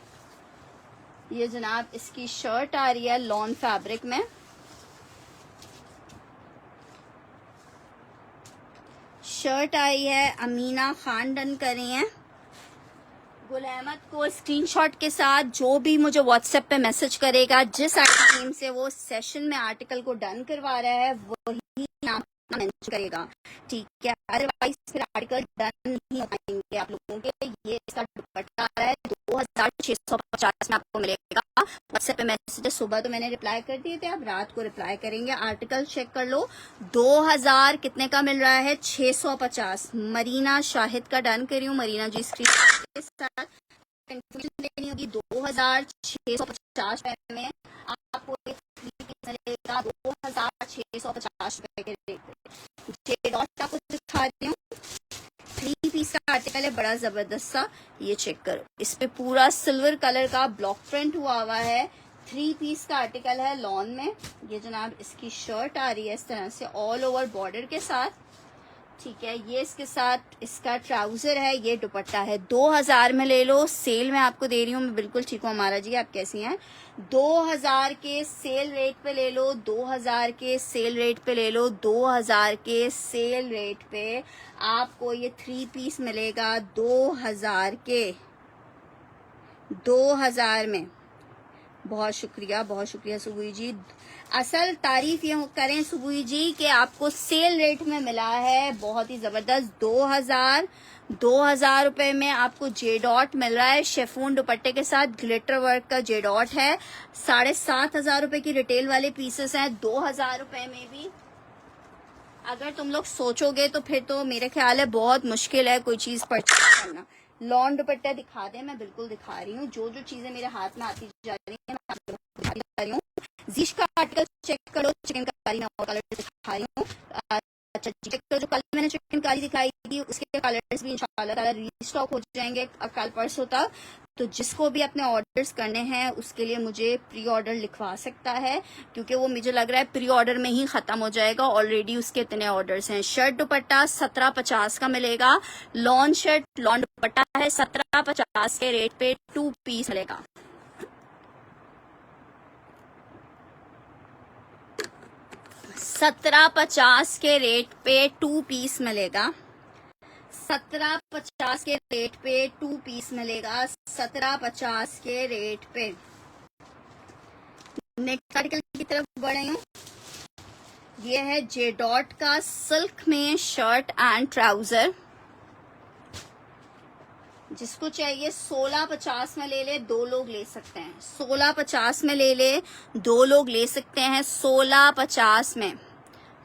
ये जनाब इसकी शर्ट आ रही है लॉन फैब्रिक में। शर्ट आई है, अमीना खान डन कर रही हैं। गुल अहमद को स्क्रीनशॉट के साथ जो भी मुझे व्हाट्सएप पे मैसेज करेगा, जिस आर्टिकल नेम से वो सेशन में आर्टिकल को डन करवा रहा है, वही नाम मेंशन करेगा। ठीक है, अदरवाइज फिर आर्टिकल डन नहीं हो पाएंगे आप लोगों के। ये इसका दुपट्टा आ रहा है, 2650 में आपको मिलेगा। व्हाट्सएप पे मैसेज सुबह तो मैंने रिप्लाई कर दिए थे, अब रात को रिप्लाई करेंगे। आर्टिकल चेक कर लो, 2000 कितने का मिल रहा है? 650। मरीना शाहिद का डन करी हूँ। मरीना जी स्क्रीन के साथ कंफ्यूजन लेनी होगी। 2650 रुपए में आपको मिलेगा। 2650 रुपए के रेट पे। जे डॉट आपको दिखा रही हूँ, 3 पीस का आर्टिकल है, बड़ा जबरदस्त सा। ये चेक करो, इस पे पूरा सिल्वर कलर का ब्लॉक प्रिंट हुआ हुआ है। 3 पीस का आर्टिकल है, लॉन में। ये जनाब इसकी शर्ट आ रही है इस तरह से ऑल ओवर बॉर्डर के साथ। ठीक है, ये इसके साथ इसका ट्राउजर है, ये दुपट्टा है। 2000 में ले लो, सेल में आपको दे रही हूँ मैं। बिल्कुल ठीक हूँ हमारा जी, आप कैसी हैं? 2000 के सेल रेट पे ले लो। 2000 के सेल रेट पे ले लो। 2000 के सेल रेट पे आपको ये 3 पीस मिलेगा 2000 के। 2000 में। बहुत शुक्रिया सुबुई जी। असल तारीफ ये करें सुबुई जी कि आपको सेल रेट में मिला है, बहुत ही जबरदस्त। 2000 रुपए में आपको जे डॉट मिल रहा है, शेफून दुपट्टे के साथ ग्लिटर वर्क का जे डॉट है। 7500 रुपए की रिटेल वाले पीसेस हैं। 2000 रुपए में भी अगर तुम लोग सोचोगे तो फिर तो मेरे ख्याल है बहुत मुश्किल है कोई चीज परचेज करना। लॉन दुपट्टा दिखा दे, मैं बिल्कुल दिखा रही हूँ। जो जो चीजें मेरे हाथ में आती जा रही है मैं आप लोगों को दिखा रही हूँ। जीश का आर्टिकल चेक करो, चिकन कारी मैं और कलर दिखा रही हूँ। अच्छा चेक करो, जो कल मैंने चिकन चिकनकारी दिखाई थी उसके कलर्स भी इंशाल्लाह ताला रीस्टॉक हो जाएंगे कल परसों तक। तो जिसको भी अपने ऑर्डर्स करने हैं उसके लिए मुझे प्री ऑर्डर लिखवा सकता है, क्योंकि वो मुझे लग रहा है प्री ऑर्डर में ही खत्म हो जाएगा, ऑलरेडी उसके इतने ऑर्डर्स हैं। शर्ट दुपट्टा 1750 का मिलेगा। लॉन शर्ट लॉन दुपट्टा है 1750 के रेट पे 2 पीस मिलेगा। $17.50 के रेट पे 2 पीस मिलेगा। 17.50 के रेट पे 2 पीस मिलेगा। 17.50 के रेट पे। नेक्स्ट आर्टिकल की तरफ बढ़ रही हूँ। ये है जे डॉट का सिल्क में शर्ट एंड ट्राउजर। जिसको चाहिए 1650 में ले ले, 2 लोग ले सकते हैं। 1650 में ले ले, 2 लोग ले सकते हैं। 1650 में,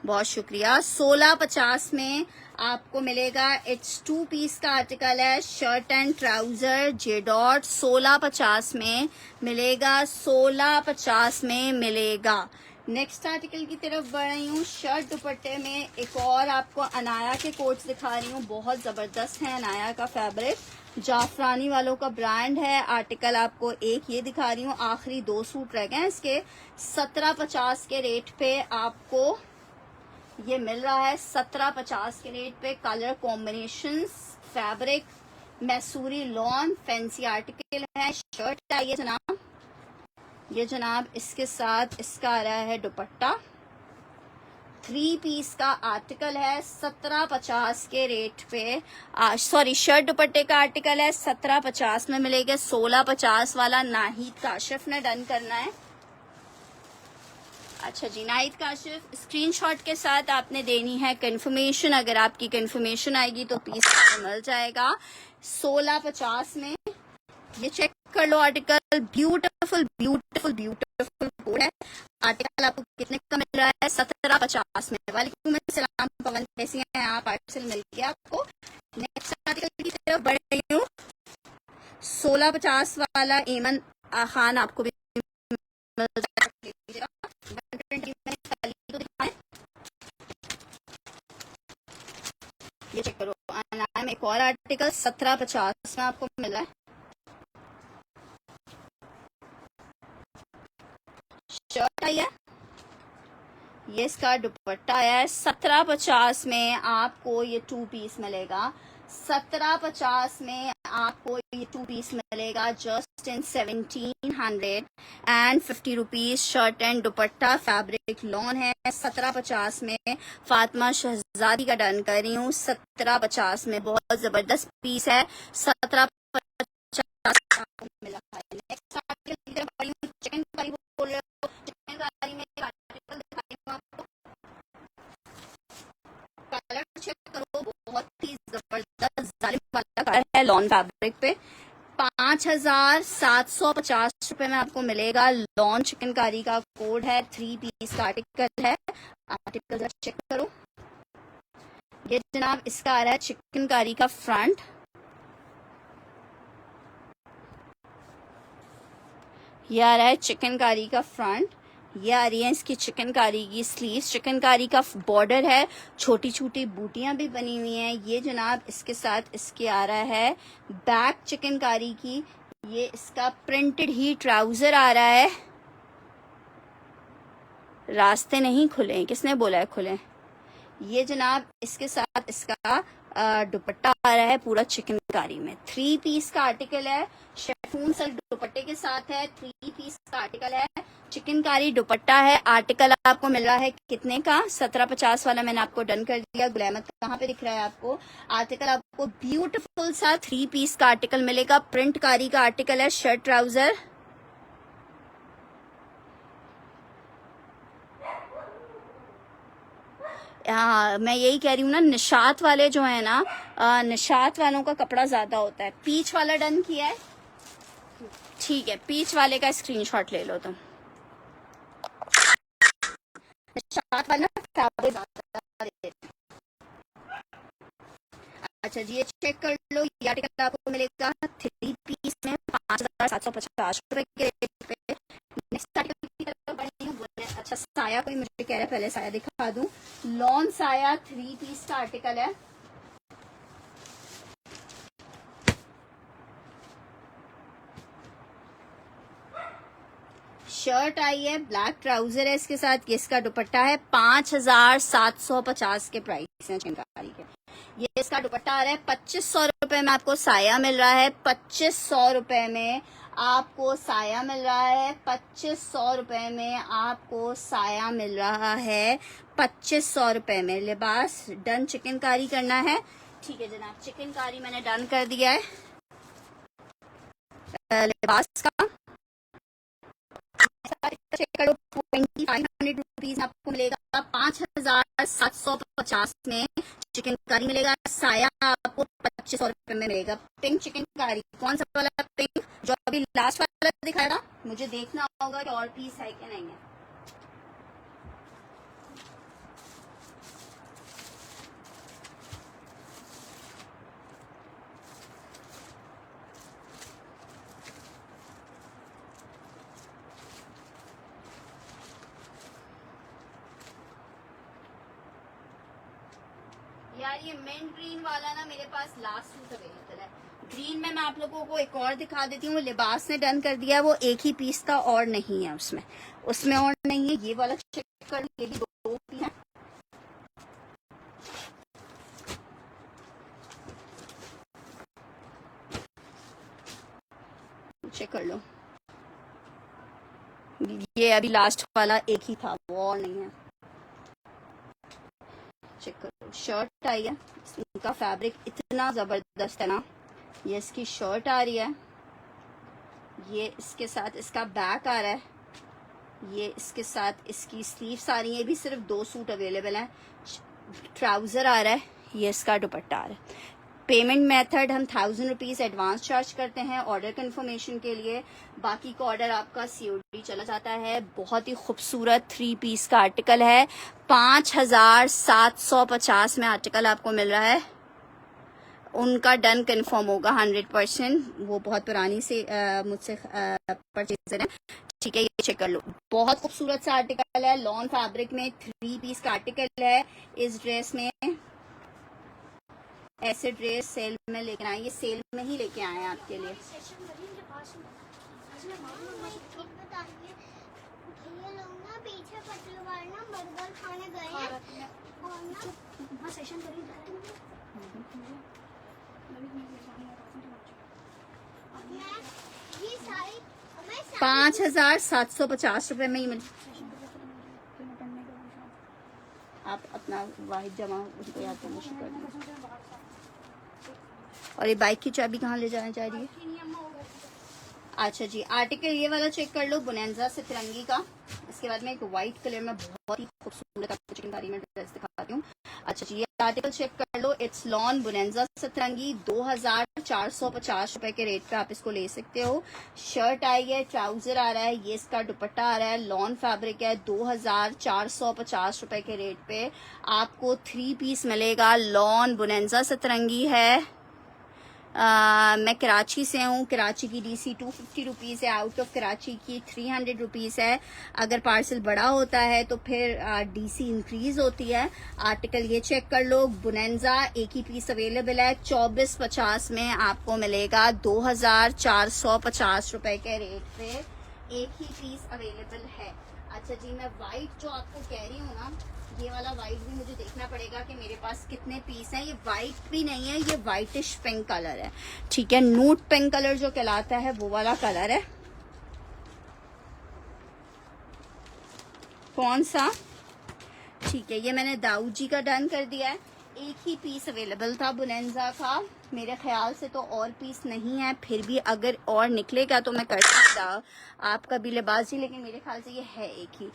बहुत शुक्रिया। 1650 में आपको मिलेगा। इट्स 2 पीस का आर्टिकल है, shirt and trouser J dot 1650 में मिलेगा। 1650 में मिलेगा। नेक्स्ट आर्टिकल की तरफ बढ़ रही हूँ। शर्ट दुपट्टे में एक और आपको अनाया के कोट्स दिखा रही हूँ, बहुत जबरदस्त है अनाया का फैब्रिक, जाफरानी वालों का ब्रांड है। आर्टिकल आपको एक ये दिखा रही हूँ, आखिरी 2 सूट रह गए हैं इसके। 1750 के रेट पे आपको ये मिल रहा है। 1750 के रेट पे। Colour combinations, fabric मैसूरी lawn, fancy article है। शर्ट है ये जनाब, ये जनाब इसके साथ इसका आ रहा है दुपट्टा। 3 पीस का आर्टिकल है 1750 के रेट पे। सॉरी, शर्ट दुपट्टे का आर्टिकल है 1750 में मिलेगा। 1650 वाला नाहिद काशिफ ने डन करना है। अच्छा जी, नाहिद काशिफ स्क्रीनशॉट के साथ आपने देनी है कंफर्मेशन। अगर आपकी कंफर्मेशन आएगी तो पीस मिल जाएगा 1650 में। ये चेक कर लो article, beautiful beautiful beautiful code है। आर्टिकल आपको कितने का मिल रहा है? 1750 में। वालेकुम अस्सलाम पवन, कैसी हैं आप? पार्सल मिल गया आपको। नेक्स्ट आर्टिकल की तरफ बढ़ रही हूँ। 1650 वाला एमन खान आपको भी मिल जाएगा। 120 में खाली तो दिखाएं। ये चेक करो, अनाया में एक और आर्टिकल 1750 में आपको मिला है। शर्ट आई है, ये इसका दुपट्टा है। 1750 में आपको ये 2 पीस मिलेगा। 1750 में आपको ये 2 पीस मिलेगा just in 1750 rupees. Shirt and dupatta fabric lawn है। 1750 में फातिमा शहजादी का डन कर रही हूँ। 1750 में बहुत जबरदस्त पीस है। 1750 आपको मिला है। नेक्स्ट आर्टिकल की तरफ बढ़ी हूँ। चिकन कारी बोल रहे हो, चिकन कारी में एक आर्टिकल दिखाई हूँ आपको। कलर चेक करो, बहुत ही जबरदस्त जालिम वाला कलर है लॉन फैब्रिक पे। 5750 रुपए में आपको मिलेगा। लॉन चिकनकारी का कोड है। 3 पीस का आर्टिकल है। आर्टिकल चेक करो। ये जनाब इसका आ रहा है चिकनकारी का फ्रंट। ये आ रहा है चिकनकारी का फ्रंट। ये आ रही है इसकी चिकनकारी की स्लीव्स। चिकनकारी का बॉर्डर है, छोटी छोटी बूटियां भी बनी हुई हैं। ये जनाब इसके साथ इसके आ रहा है बैक चिकनकारी की। ये इसका प्रिंटेड ही ट्राउजर आ रहा है। रास्ते नहीं खुले, किसने बोला है खुले? ये जनाब इसके साथ इसका दुपट्टा आ रहा है पूरा चिकनकारी में। 3 पीस का आर्टिकल है। शेफून सिल्क दुपट्टे के साथ है। 3 पीस का आर्टिकल है। चिकनकारी दुपट्टा है। आर्टिकल आपको मिल रहा है कितने का? 1750 वाला मैंने आपको डन कर दिया। गुलामत कहाँ पे दिख रहा है आपको? आर्टिकल आपको ब्यूटीफुल सा 3 पीस का आर्टिकल मिलेगा। प्रिंट कारी का आर्टिकल है। Shirt trouser. हाँ, मैं यही कह रही हूँ ना, निशात वाले जो है ना, निशात वालों का कपड़ा ज्यादा होता है। पीच वाला डन किया है, ठीक है, पीच वाले का स्क्रीनशॉट ले लो तुम। निशात वाला फैब्रिक ज्यादा देते हैं। अच्छा जी, ये चेक कर लो। ये आर्टिकल आपको मिलेगा 3 पीस में 5750 रुपए के रेट पे। नेक्स्ट आर्टिकल की तरफ बढ़ी हूँ। अच्छा, साया कोई मुझे कह रहा है, पहले साया दिखा दूं। लॉन साया 3 पीस का आर्टिकल है। शर्ट आई है, ब्लैक ट्राउजर है इसके साथ, ये इसका दुपट्टा है। 5,750 के प्राइस हैं चिकनकारी के। ये इसका दुपट्टा आ रहा है। 2500 रुपए में आपको साया मिल रहा है। 2500 रुपए में आपको साया मिल रहा है। 2500 रुपए में आपको साया मिल रहा है। 2500 रुपए में लिबास डन चिकनकारी करना है। ठीक है जनाब, चिकनकारी मैंने डन कर दिया है लिबास का। 2500 रुपीज आपको मिलेगा। 5,750 में चिकनकारी मिलेगा। साया आपको 2500 रुपए में मिलेगा। पिंक चिकनकारी, कौन सा वाला पिंक जो अभी लास्ट वाला दिखाया था, मुझे देखना होगा कि और पीस है कि नहीं है। यार ये मिंट ग्रीन वाला ना मेरे पास लास्ट सूट अवेलेबल है। ग्रीन में मैं आप लोगों को एक और दिखा देती हूँ। लिबास ने डन कर दिया है, वो एक ही पीस का और नहीं है उसमें और नहीं है। ये वाला चेक कर, ये भी 2 पीस है। चेक कर लो, ये अभी लास्ट वाला एक ही था, वो और नहीं है। चेक करो, शर्ट आई है, इसका फैब्रिक इतना जबरदस्त है ना। ये इसकी शर्ट आ रही है, ये इसके साथ इसका बैक आ रहा है, ये इसके साथ इसकी स्लीव्स आ रही है। ये भी सिर्फ 2 सूट अवेलेबल हैं। ट्राउजर आ रहा है, ये इसका दुपट्टा आ रहा है। पेमेंट मेथड हम 1000 रुपीज एडवांस चार्ज करते हैं ऑर्डर कंफर्मेशन के लिए। बाकी का ऑर्डर आपका COD चला जाता है। बहुत ही खूबसूरत 3 पीस का आर्टिकल है। 5,750 में आर्टिकल आपको मिल रहा है। उनका डन कंफर्म होगा 100%। वो बहुत पुरानी से मुझसे परचेजर है। ठीक है, ये चेक कर लो, बहुत खूबसूरत सा आर्टिकल है। लॉन फैब्रिक में 3 पीस का आर्टिकल है। इस ड्रेस में ऐसे ड्रेस सेल में लेके आए, ये सेल में ही लेके आए हैं आपके लिए। पीछे पटलवार ना बर्गर खाने गए हैं और ना सेशन करी 5,750 रुपए में ही मिल। आप अपना वाहिद जमा उनको याद करना शुरू कर दीजिए। और ये बाइक की चाबी कहाँ ले जाना चाह रही है? अच्छा जी, आर्टिकल ये वाला चेक कर लो, बोनेंजा से तिरंगी का। इसके बाद में एक व्हाइट कलर में बहुत ही खूबसूरत आपको चिकनकारी में ड्रेस दिखाती हूँ। अच्छा जी, ये आर्टिकल चेक कर लो, इट्स लॉन बोनेंजा से तिरंगी। 2,450 रुपए के रेट पे आप इसको ले सकते हो। शर्ट आई है, ट्राउजर आ रहा है, ये इसका दुपट्टा आ रहा है। लॉन फैब्रिक है। 2,450 रुपए के रेट पे आपको 3 पीस मिलेगा। लॉन बोनेंजा से तिरंगी है। मैं कराची से हूँ। कराची की DC 250 रुपीज़ है। आउट ऑफ कराची की 300 रुपीज़ है। अगर पार्सल बड़ा होता है तो फिर DC इंक्रीज होती है। आर्टिकल ये चेक कर लो, बोनेंजा एक ही पीस अवेलेबल है। 2450 में आपको मिलेगा। 2,450 रुपए के रेट पे एक ही पीस अवेलेबल है। अच्छा जी, मैं वाइट जो आपको कह रही हूँ ना, ये वाला वाइट भी मुझे देखना पड़ेगा कि मेरे पास कितने पीस हैं। ये वाइट भी नहीं है, ये वाइटिश पिंक कलर है। ठीक है, नूट पिंक कलर जो कहलाता है वो वाला कलर है। कौन सा? ठीक है, ये मैंने दाऊद जी का डन कर दिया है। एक ही पीस अवेलेबल था बोनेंजा का। मेरे ख्याल से तो और पीस नहीं है, फिर भी अगर और निकलेगा तो मैं कर सकता आपका भी लिबास जी, लेकिन मेरे ख्याल से ये है एक ही।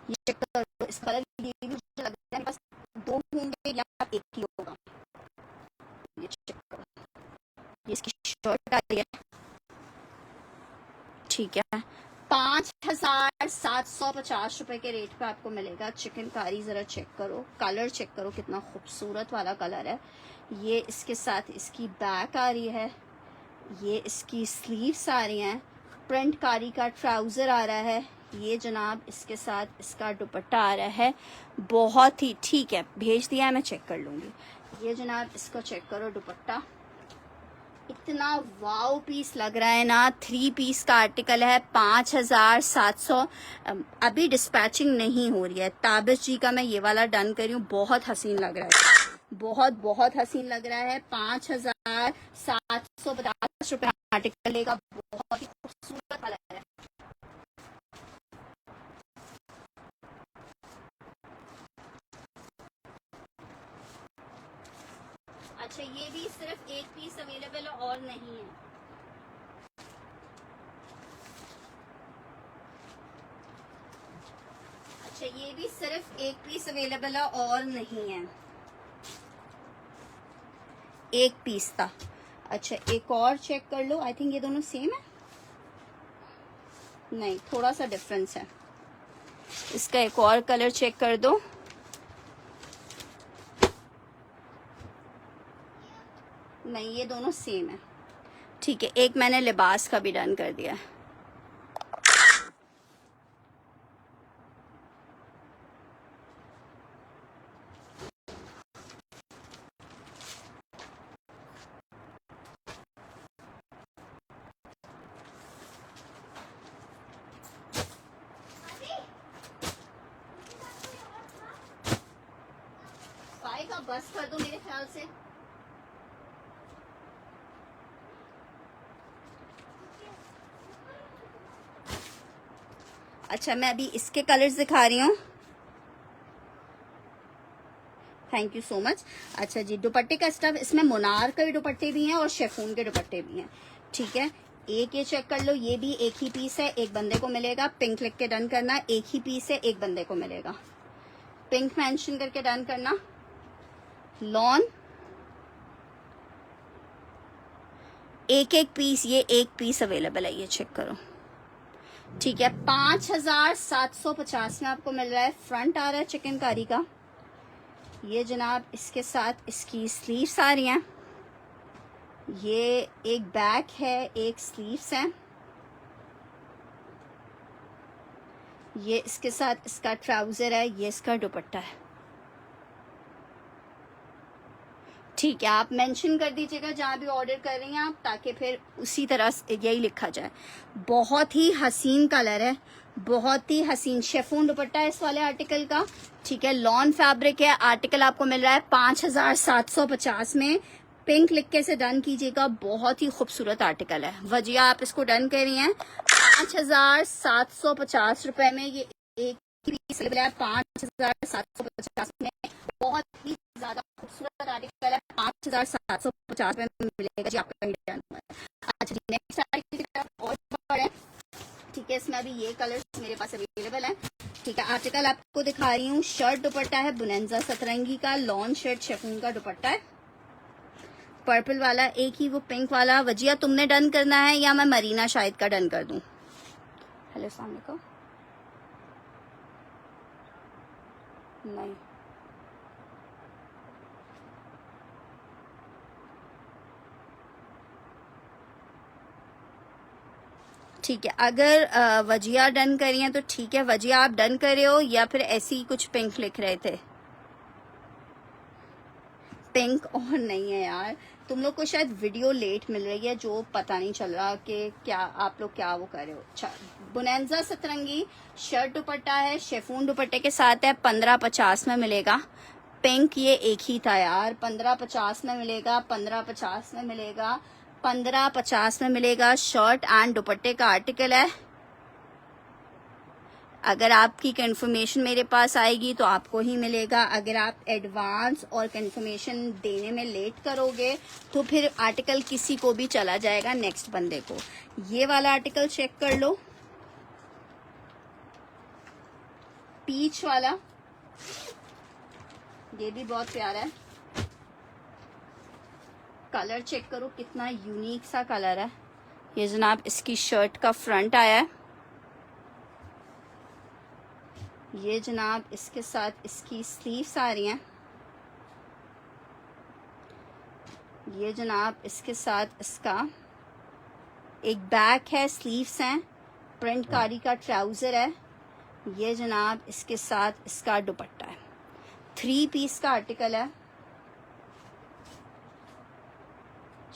ये चेक करो, इस कलर की भी मुझे लगता है बस 2 होंगे या एक ही होगा। ये चेक करो, ये इसकी शर्ट आ रही है। ठीक है, 5,750 रुपए के रेट पे आपको मिलेगा चिकनकारी। जरा चेक करो, कलर चेक करो, कितना खूबसूरत वाला कलर है। ये इसके साथ इसकी बैक आ रही है, ये इसकी स्लीव्स आ रही हैं। प्रिंट कारी का ट्राउजर आ रहा है। ये जनाब इसके साथ इसका दुपट्टा आ रहा है। बहुत ही ठीक है, भेज दिया है, मैं चेक कर लूँगी। ये जनाब इसको चेक करो, दुपट्टा इतना वाव पीस लग रहा है ना। 3 पीस का आर्टिकल है, 5700। अभी डिस्पैचिंग नहीं हो रही है। ताबिश जी का मैं ये वाला डन करी हूँ, बहुत हसीन लग रहा है, बहुत बहुत हसीन लग रहा है। 5750 रुपए आर्टिकल लेगा, बहुत ही खूबसूरत कलर है। अच्छा ये भी सिर्फ 1 पीस अवेलेबल है और नहीं है। अच्छा ये भी सिर्फ 1 पीस अवेलेबल है और नहीं है, 1 पीस था। अच्छा एक और चेक कर लो, आई थिंक ये दोनों सेम है, नहीं थोड़ा सा डिफरेंस है। इसका एक और कलर चेक कर दो, नहीं ये दोनों सेम है। ठीक है, एक मैंने लिबास का भी डन कर दिया है। फाइव का बस कर दो मेरे ख्याल से। अच्छा मैं अभी इसके कलर्स दिखा रही हूँ। Thank you so much. अच्छा जी दुपट्टे का स्टफ, इसमें मुनार के दुपट्टे भी हैं और शेफून के दुपट्टे भी हैं। ठीक है, एक ये चेक कर लो, ये भी एक ही पीस है, एक बंदे को मिलेगा। पिंक लिख के डन करना, एक ही पीस है, एक बंदे को मिलेगा। पिंक मेंशन करके डन करना। लॉन एक एक पीस, ये एक पीस अवेलेबल है, ये चेक करो। ठीक है, 5750 में आपको मिल रहा है। फ्रंट आ रहा है चिकनकारी का, ये जनाब इसके साथ इसकी स्लीव्स आ रही हैं। ये एक बैक है, एक स्लीव्स है। ये इसके साथ इसका ट्राउजर है, ये इसका दुपट्टा है। ठीक है, आप मेंशन कर दीजिएगा जहाँ भी ऑर्डर कर रही हैं आप, ताकि फिर उसी तरह यही लिखा जाए। बहुत ही हसीन कलर है, बहुत ही हसीन शेफून दुपट्टा है इस वाले आर्टिकल का। ठीक है, लॉन फैब्रिक है। आर्टिकल आपको मिल रहा है 5750 में। पिंक लिख के से डन कीजिएगा, बहुत ही खूबसूरत आर्टिकल है। वजिया आप इसको डन कर रही हैं 5750 रुपए में। ये एक पीस है 5750 में, बहुत ही ज्यादा खूबसूरत आर्टिकल है। 5750 में मिलेगा जी आपका डन। अच्छा जी नेक्स्ट आर्टिकल की तरफ और बढ़े। ठीक है, इसमें अभी ये कलर्स मेरे पास अवेलेबल है। ठीक है, आर्टिकल आपको दिखा रही हूँ। शर्ट दुपट्टा है बुनेंजा सतरंगी का, लॉन शर्ट शेफून का दुपट्टा है। पर्पल वाला एक ही, वो पिंक वाला। वजिया तुमने डन करना है या मैं मरीना शाहिद का डन कर दूं? हेलो अस्सलाम वालेकुम। नहीं ठीक है, अगर वजिया डन करी है तो ठीक है। वजिया आप डन कर रहे हो या फिर ऐसे ही कुछ पिंक लिख रहे थे? पिंक और नहीं है यार, तुम लोग को शायद वीडियो लेट मिल रही है, जो पता नहीं चल रहा कि क्या आप लोग क्या वो कर रहे हो। अच्छा, बुनेंजा सतरंगी शर्ट दुपट्टा है, शेफून दुपट्टे के साथ है। 1550 में मिलेगा। पिंक ये एक ही था यार, 1550 में मिलेगा, 1550 में मिलेगा, 1550 में मिलेगा। शर्ट एंड दुपट्टे का आर्टिकल है। अगर आपकी कंफर्मेशन मेरे पास आएगी तो आपको ही मिलेगा। अगर आप एडवांस और कंफर्मेशन देने में लेट करोगे तो फिर आर्टिकल किसी को भी चला जाएगा, नेक्स्ट बंदे को। ये वाला आर्टिकल चेक कर लो, पीच वाला, ये भी बहुत प्यारा है। कलर चेक करो कितना यूनिक सा कलर है। ये जनाब इसकी शर्ट का फ्रंट आया है। ये जनाब इसके साथ इसकी स्लीव्स आ रही हैं। ये जनाब इसके साथ इसका एक बैक है, स्लीव्स हैं, प्रिंट कारी का ट्राउजर है। ये जनाब इसके साथ इसका दुपट्टा है। 3 पीस का आर्टिकल है।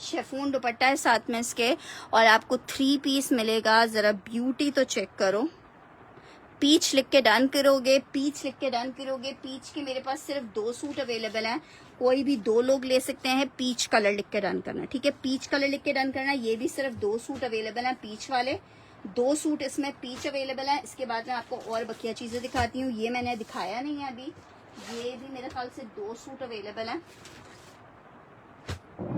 शेफून दुपट्टा है साथ में इसके, और आपको 3 पीस मिलेगा। जरा ब्यूटी तो चेक करो। पीच लिख के डन करोगे, पीच लिख के डन करोगे। पीच के मेरे पास सिर्फ 2 सूट अवेलेबल हैं, कोई भी 2 लोग ले सकते हैं। पीच कलर लिख के डन करना, ठीक है, पीच कलर लिख के डन करना। ये भी सिर्फ 2 सूट अवेलेबल हैं पीच वाले, 2 सूट इसमें पीच अवेलेबल हैं। इसके बाद मैं आपको और बकिया चीजें दिखाती हूँ। ये मैंने दिखाया नहीं है अभी, ये भी मेरे ख्याल से 2 सूट अवेलेबल हैं।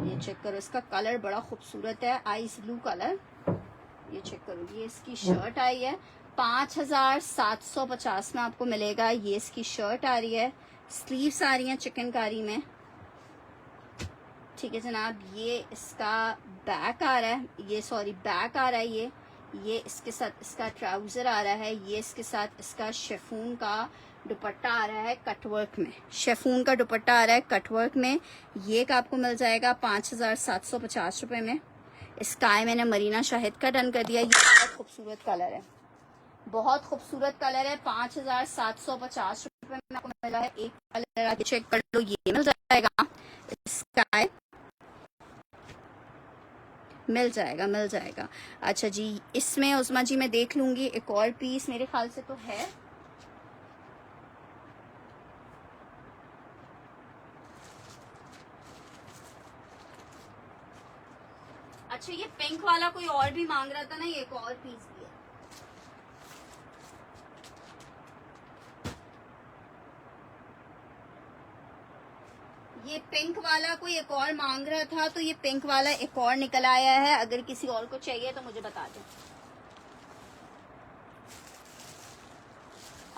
ये चेक करो, इसका कलर बड़ा खूबसूरत है, आइस ब्लू कलर। ये चेक करो, ये इसकी शर्ट आई है 5750 में आपको मिलेगा। ये इसकी शर्ट आ रही है, स्लीव्स आ रही हैं चिकनकारी में, ठीक है जनाब। ये इसका बैक आ रहा है, ये सॉरी बैक आ रहा है। ये इसके साथ इसका ट्राउजर आ रहा है। ये इसके साथ इसका शेफून का दुपट्टा आ रहा है कटवर्क में, शेफून का दुपट्टा आ रहा है कटवर्क में। ये का आपको मिल जाएगा 5750 रुपए में। स्काई मैंने मरीना शाहिद का डन कर दिया। ये बहुत खूबसूरत कलर है, बहुत खूबसूरत कलर है। 5750 रुपए में आपको मिला है। एक कलर आगे चेक कर लो, ये मिल जाएगा स्काई, मिल जाएगा। अच्छा जी, इसमें उस्मा जी मैं देख लूंगी, एक और पीस मेरे ख्याल से तो है। अच्छा, ये पिंक वाला कोई और भी मांग रहा था ना, ये एक और पीस भी है। ये पिंक वाला कोई एक और मांग रहा था, तो ये पिंक वाला एक और निकल आया है। अगर किसी और को चाहिए तो मुझे बता दो।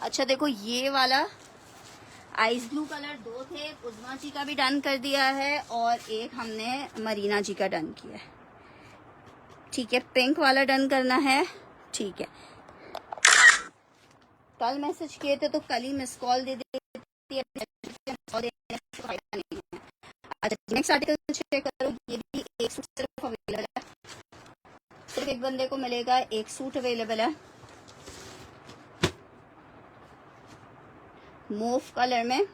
अच्छा देखो, ये वाला आइस ब्लू कलर 2 थे, उज़मा जी का भी डन कर दिया है और एक हमने मरीना जी का डन किया है, ठीक है। पिंक वाला डन करना है, ठीक है। कल मैसेज किए थे तो कल ही मिस कॉल दे देती है। अच्छा, नेक्स्ट आर्टिकल चेक करो। ये भी एक सूट सिर्फ अवेलेबल है, सिर्फ एक बंदे को मिलेगा, एक सूट अवेलेबल है मूव कलर में।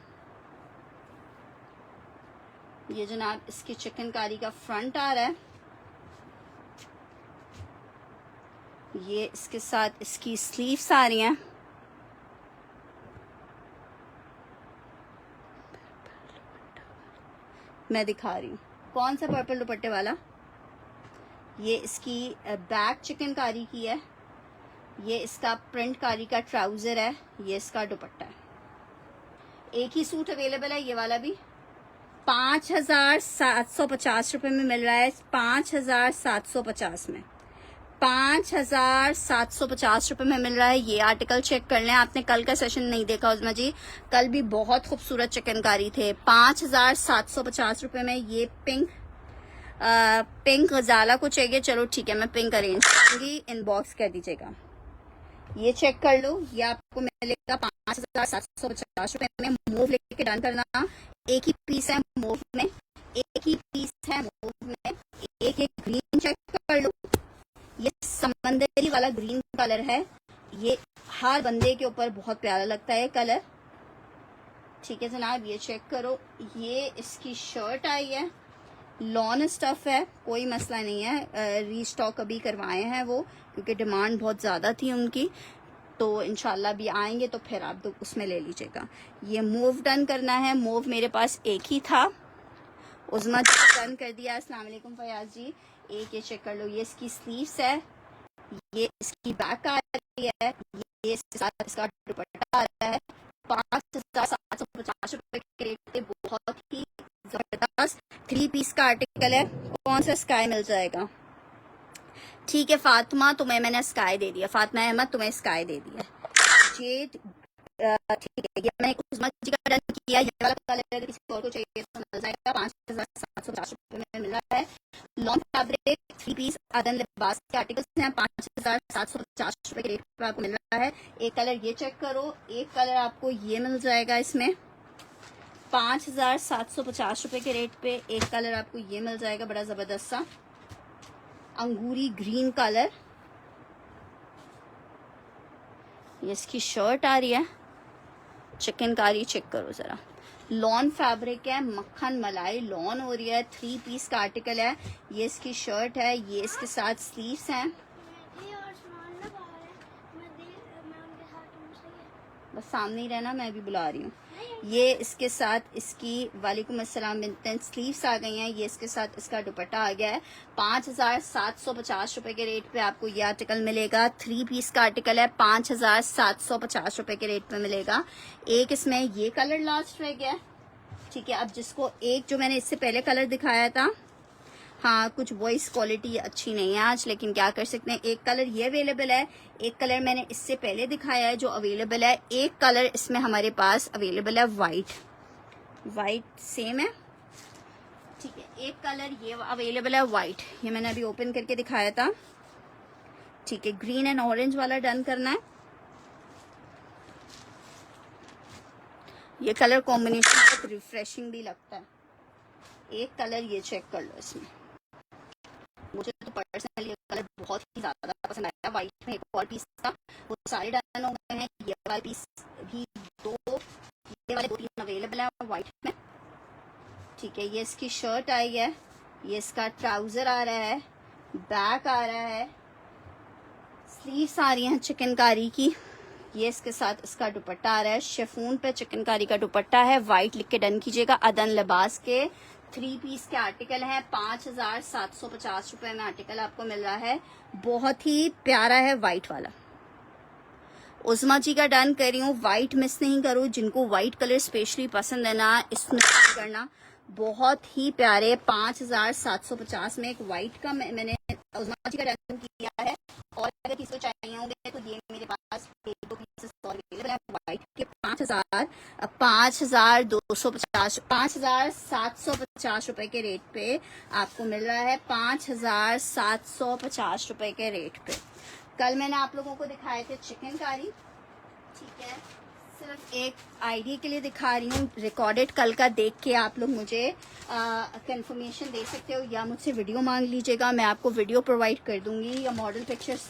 ये जनाब इसकी चिकनकारी का फ्रंट आ रहा है। ये इसके साथ इसकी स्लीव्स आ रही हैं। मैं दिखा रही हूँ कौन सा पर्पल दुपट्टे वाला। ये इसकी बैक चिकनकारी की है। ये इसका प्रिंट कारी का ट्राउजर है। ये इसका दुपट्टा है। एक ही सूट अवेलेबल है, ये वाला भी 5750 रुपए में मिल रहा है। 5750 में, 5750 रुपए में मिल रहा है। ये आर्टिकल चेक कर लें। आपने कल का सेशन नहीं देखा उज़मा जी, कल भी बहुत खूबसूरत चिकनकारी थे। 5750 रुपए में ये पिंक गजाला को चाहिए, चलो ठीक है, मैं पिंक अरेंज करूंगी, इनबॉक्स कर दीजिएगा। ये चेक कर लो, ये आपको मिलेगा 5750 रुपए में। मूव लेके डन करना। एक ही पीस है मूव में, एक ही पीस है मूव में। एक ग्रीन चेक कर लो, ये समंदरी वाला ग्रीन कलर है। ये हर बंदे के ऊपर बहुत प्यारा लगता है कलर, ठीक है जनाब। ये चेक करो, ये इसकी शर्ट आई है, लॉन स्टफ है, कोई मसला नहीं है। रीस्टॉक अभी करवाए हैं वो, क्योंकि डिमांड बहुत ज़्यादा थी उनकी, तो इंशाल्लाह भी आएंगे तो फिर आप तो उसमें ले लीजिएगा। ये मूव डन करना है। मूव मेरे पास एक ही था, उज़मा जी डन कर दिया। अस्सलाम वालेकुम फयाज जी। एक ये चेक कर लो, ये इसकी स्लीव्स है, ये इसकी बैक आ रही है, ये इसके साथ इसका दुपट्टा आ रहा है। 5750 रुपए के रेट पे बहुत ही जबरदस्त 3 पीस का आर्टिकल है। कौन सा स्काई मिल जाएगा, ठीक है फातिमा, तुम्हें मैंने स्काई दे दिया। फातिमा अहमद तुम्हें स्काई दे दिया। ये ठीक है, ये मैंने उज़मा जी का डन किया। ये वाला कलर अगर किसी और को चाहिए तो मिल जाएगा। 5750 रुपए में मिल रहा है। लॉन्ग फैब्रिक 3 पीस अदन लिबास के आर्टिकल्स हैं। 5750 रुपए के रेट पर आपको मिल रहा है। एक कलर ये चेक करो, एक कलर आपको ये मिल जाएगा इसमें 5750 रुपए के रेट पे। एक कलर आपको ये मिल जाएगा, बड़ा जबरदस्त सा अंगूरी ग्रीन कलर। ये इसकी शर्ट आ रही है चिकनकारी, चेक करो जरा, लॉन फैब्रिक है, मक्खन मलाई लॉन हो रही है, 3 पीस का आर्टिकल है। ये इसकी शर्ट है, ये इसके साथ स्लीव्स हैं। बस सामने ही रहना, मैं अभी बुला रही हूँ। ये इसके साथ इसकी वालेकुम अस्सलाम स्लीव्स आ गई हैं। ये इसके साथ इसका दुपट्टा आ गया है। 5,750 रुपए के रेट पे आपको ये आर्टिकल मिलेगा। 3 पीस का आर्टिकल है, 5,750 रुपए के रेट पे मिलेगा। एक इसमें ये कलर लास्ट रह गया है, ठीक है। अब जिसको एक जो मैंने इससे पहले कलर दिखाया था, हाँ कुछ वॉइस क्वालिटी अच्छी नहीं है आज, लेकिन क्या कर सकते हैं। एक कलर ये अवेलेबल है, एक कलर मैंने इससे पहले दिखाया है जो अवेलेबल है। एक कलर इसमें हमारे पास अवेलेबल है वाइट सेम है, ठीक है। एक कलर ये अवेलेबल है वाइट, ये मैंने अभी ओपन करके दिखाया था, ठीक है। ग्रीन एंड ऑरेंज वाला डन करना है। ये कलर कॉम्बिनेशन बहुत रिफ्रेशिंग भी लगता है। एक कलर ये चेक कर लो, इसमें मुझे तो पर्सनली कलर बहुत ही ज्यादा पसंद आया। व्हाइट में एक और पीस था, वो सारे डन हो गए हैं। ये वाला पीस भी ये वाले 2-3 अवेलेबल है व्हाइट में, ठीक है। ये इसकी शर्ट आई है, ये इसका ट्राउजर आ रहा है, बैक आ रहा है, स्लीव्स आ रही हैं चिकनकारी की। ये इसके साथ इसका दुपट्टा आ रहा है, शिफॉन पे चिकनकारी का दुपट्टा है। व्हाइट लिख के डन कीजिएगा। अदन लिबास के 3 पीस के आर्टिकल है। 5,750 रुपए में आर्टिकल आपको मिल रहा है। बहुत ही प्यारा है व्हाइट वाला। उस्मा जी का डन कर रही हूँ, व्हाइट मिस नहीं करो। जिनको व्हाइट कलर स्पेशली पसंद है ना, इसमें करना। बहुत ही प्यारे 5,750 में एक व्हाइट का मैंने उस्मा जी का डन किया है। और अगर किसी को चाहिए होंगे तो ये मेरे पास 1-2 पीसेस और अवेलेबल है व्हाइट के। 5,750 रुपए के रेट पे आपको मिल रहा है। 5,750 रुपए के रेट पे। कल मैंने आप लोगों को दिखाए थे चिकनकारी, ठीक है। सिर्फ एक आइडिया के लिए दिखा रही हूँ। रिकॉर्डेड कल का देख के आप लोग मुझे कंफर्मेशन दे सकते हो, या मुझसे वीडियो मांग लीजिएगा। मैं आपको वीडियो प्रोवाइड कर दूंगी, या मॉडल पिक्चर्स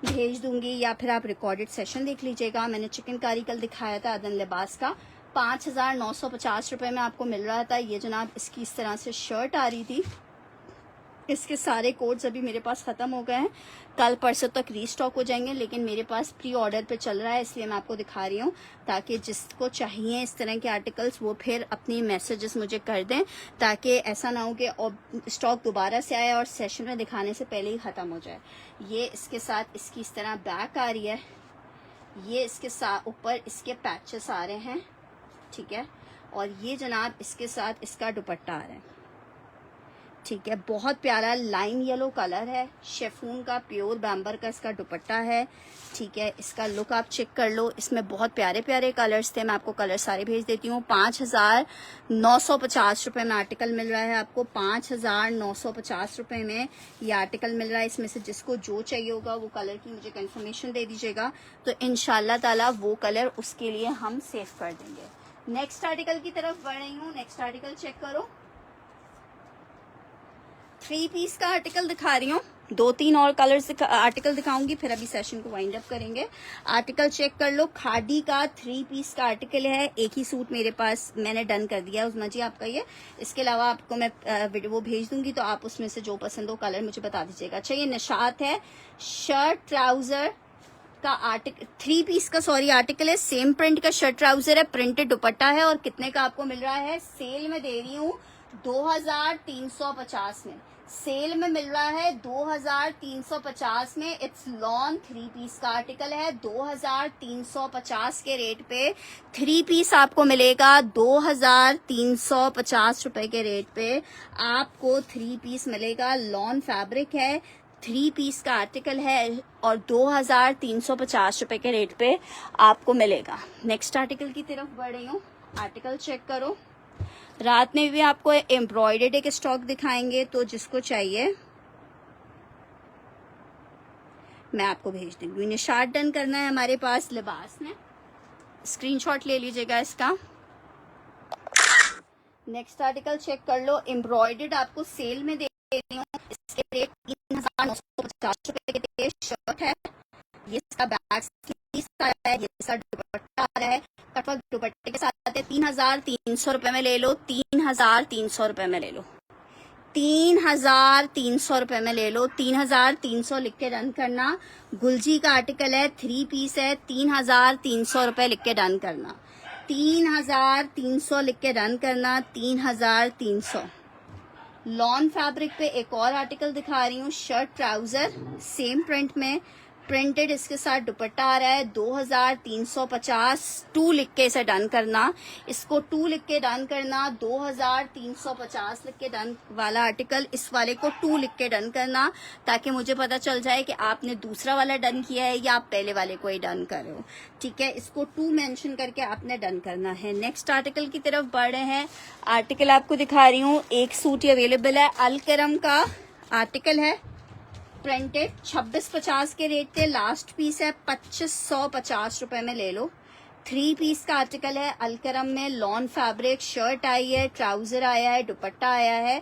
भेज दूंगी, या फिर आप रिकॉर्डेड सेशन देख लीजिएगा। मैंने चिकनकारी कल दिखाया था अदन लिबास का। 5,950 रुपए में आपको मिल रहा था। ये जनाब इसकी इस तरह से शर्ट आ रही थी। इसके सारे कोड्स अभी मेरे पास ख़त्म हो गए हैं, कल परसों तक रीस्टॉक हो जाएंगे, लेकिन मेरे पास प्री ऑर्डर पे चल रहा है, इसलिए मैं आपको दिखा रही हूँ, ताकि जिसको चाहिए इस तरह के आर्टिकल्स वो फिर अपनी मैसेजेस मुझे कर दें, ताकि ऐसा ना हो कि स्टॉक दोबारा से आए और सेशन में दिखाने से पहले ही ख़त्म हो जाए। ये इसके साथ इसकी इस तरह बैक आ रही है, ये इसके साथ ऊपर इसके पैचेस आ रहे हैं, ठीक है। और ये जनाब इसके साथ इसका दुपट्टा आ रहा है, ठीक है। बहुत प्यारा लाइम येलो कलर है, शिफॉन का प्योर बैम्बर का इसका दुपट्टा है, ठीक है। इसका लुक आप चेक कर लो। इसमें बहुत प्यारे प्यारे कलर्स थे, मैं आपको कलर सारे भेज देती हूँ। 5,950 रुपए में आर्टिकल मिल रहा है आपको। 5,950 रुपए में ये आर्टिकल मिल रहा है। इसमें से जिसको जो चाहिए होगा वो कलर की मुझे कंफर्मेशन दे दीजिएगा, तो इंशाल्लाह ताला वो कलर उसके लिए हम सेव कर देंगे। नेक्स्ट आर्टिकल की तरफ बढ़ रही हूँ। नेक्स्ट आर्टिकल चेक करो। 3 पीस का आर्टिकल दिखा रही हूँ, 2-3 और कलर्स आर्टिकल दिखाऊंगी, फिर अभी सेशन को वाइंड अप करेंगे। आर्टिकल चेक कर लो। खादी का 3 पीस का आर्टिकल है। एक ही सूट मेरे पास मैंने डन कर दिया है उस्मा जी आपका ये। इसके अलावा आपको मैं वीडियो भेज दूंगी, तो आप उसमें से जो पसंद हो कलर मुझे बता दीजिएगा। अच्छा, ये निशात है, शर्ट ट्राउजर का आर्टिकल 3 पीस का आर्टिकल है। सेम प्रिंट का शर्ट ट्राउजर है, प्रिंटेड दुपट्टा है, और कितने का आपको मिल रहा है? सेल में दे रही हूँ 2,350 में। सेल में मिल रहा है 2,350 में। इट्स लॉन 3 पीस का आर्टिकल है। 2,350 के रेट पे 3 पीस आपको मिलेगा। 2,350 रुपए के रेट पे आपको 3 पीस मिलेगा। लॉन फैब्रिक है, 3 पीस का आर्टिकल है, और 2,350 रुपए के रेट पे आपको मिलेगा। नेक्स्ट आर्टिकल की तरफ बढ़ रही हूँ। आर्टिकल चेक करो। रात में भी आपको एम्ब्रॉयडर्ड एक स्टॉक दिखाएंगे, तो जिसको चाहिए मैं आपको भेज दूंगी। निशात डन करना है हमारे पास लिबास में, स्क्रीनशॉट ले लीजिएगा इसका। नेक्स्ट आर्टिकल चेक कर लो। एम्ब्रॉयडर्ड आपको सेल में दे रही हूँ, इसके रेट 3,950 रुपए के। शर्ट है, ये इसका बैक स्लीव्स आया है, ये इसका दुपट्टा आ रहा है, कटवर्क दुपट्टे के साथ आते हैं। 3,300 रुपए में ले लो, 3,300 रुपए में ले लो, 3,300 रुपए में ले लो, 3,300 लिख के डन करना। गुलजी का आर्टिकल है, 3 पीस है, 3,300 रुपए लिख के डन करना, 3,300 लिख के डन करना, 3,300। लॉन फैब्रिक पे एक और आर्टिकल दिखा रही हूँ, शर्ट ट्राउजर सेम प्रिंट में, प्रिंटेड, इसके साथ दुपट्टा आ रहा है, 2,350, 2 लिख के इसे डन करना, इसको 2 लिख के डन करना, 2,350 लिख के डन वाला आर्टिकल, इस वाले को 2 लिख के डन करना, ताकि मुझे पता चल जाए कि आपने दूसरा वाला डन किया है या आप पहले वाले को ही डन कर रहे हो। ठीक है, इसको 2 मेंशन करके आपने डन करना है। नेक्स्ट आर्टिकल की तरफ बढ़ रहे हैं। आर्टिकल आपको दिखा रही हूँ, एक सूट अवेलेबल है, अलकरम का आर्टिकल है, प्रिंटेड, 2650 के रेट पे, लास्ट पीस है, 2550 रुपए में ले लो। 3 पीस का आर्टिकल है, अलकरम में, लॉन फैब्रिक, शर्ट आई है, ट्राउजर आया है, दुपट्टा आया है,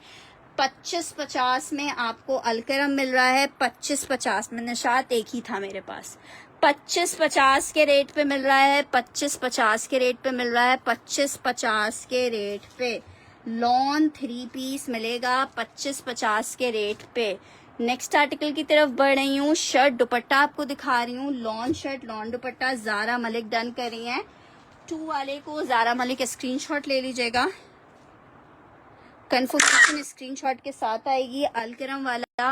2550 में आपको अलकरम मिल रहा है, 2550 में, निशात एक ही था मेरे पास, 2550 के रेट पे मिल रहा है, 2550 के रेट पे मिल रहा है, 2550 के रेट पे लॉन 3 पीस मिलेगा, 2550 के रेट पे। नेक्स्ट आर्टिकल की तरफ बढ़ रही हूँ, शर्ट दुपट्टा आपको दिखा रही हूँ, lawn shirt lawn dupatta, Zara Malik done कर रही हैं। 2 वाले को ज़ारा मलिक स्क्रीनशॉट ले लीजिएगा, कंफर्मेशन स्क्रीनशॉट के साथ आएगी। अलकरम वाला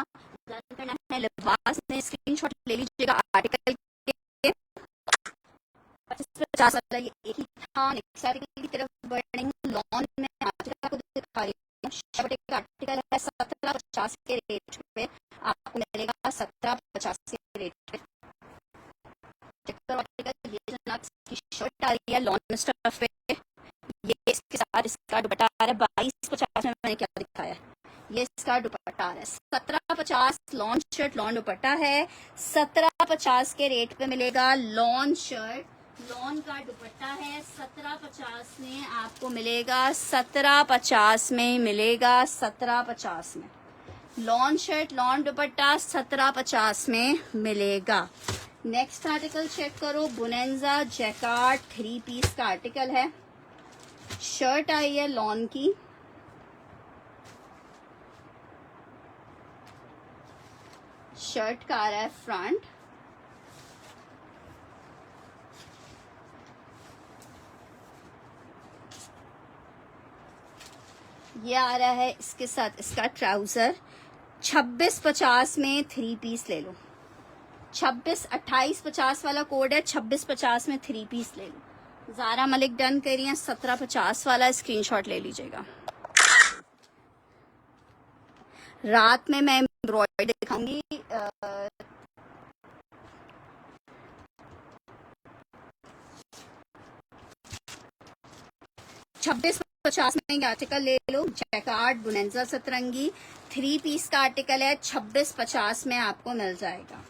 डन करना है, लिबास में स्क्रीनशॉट ले लीजिएगा आर्टिकल के, 2550 वाला ये एक ही था। नेक्स्ट आर्टिकल की तरफ बढ़ रही हूँ, लॉन में आर्टिकल आपको दिखा रही हूँ, शर्ट का आर्टिकल है, 1750 के रेट पे आपको मिलेगा, 1750 के रेट पे। आर्टिकल ये जनाब इसकी शर्ट आ रही है लॉन स्टफ पे, ये इसके साथ इसका दुपट्टा आ रहा है, 2250 में मैंने क्या दिखाया है, ये इसका दुपट्टा आ रहा है, 1750 लॉन शर्ट लॉन दुपट्टा है, 1750 के रेट पे मिलेगा। लॉन शर्ट लॉन का दुपट्टा है, 1750 में आपको मिलेगा, 1750 में मिलेगा, 1750 में लॉन शर्ट लॉन दुपट्टा 1750 में मिलेगा। नेक्स्ट आर्टिकल चेक करो, बोनेंजा जैकार्ड 3 पीस का आर्टिकल है, शर्ट आई है लॉन की, शर्ट का आ रहा है फ्रंट, ये आ रहा है इसके साथ इसका ट्राउजर, 2650 में 3 पीस ले लो, 2850 वाला कोड है, 2650 में 3 पीस ले लो। ज़ारा मलिक डन कर रही हैं, 1750 वाला स्क्रीनशॉट ले लीजिएगा। रात में मैं एम्ब्रॉयडरी दिखाऊंगी, 2650 में ये आर्टिकल ले लो, जैकार्ड बोनेंजा सतरंगी 3 पीस का आर्टिकल है, 2650 में आपको मिल जाएगा।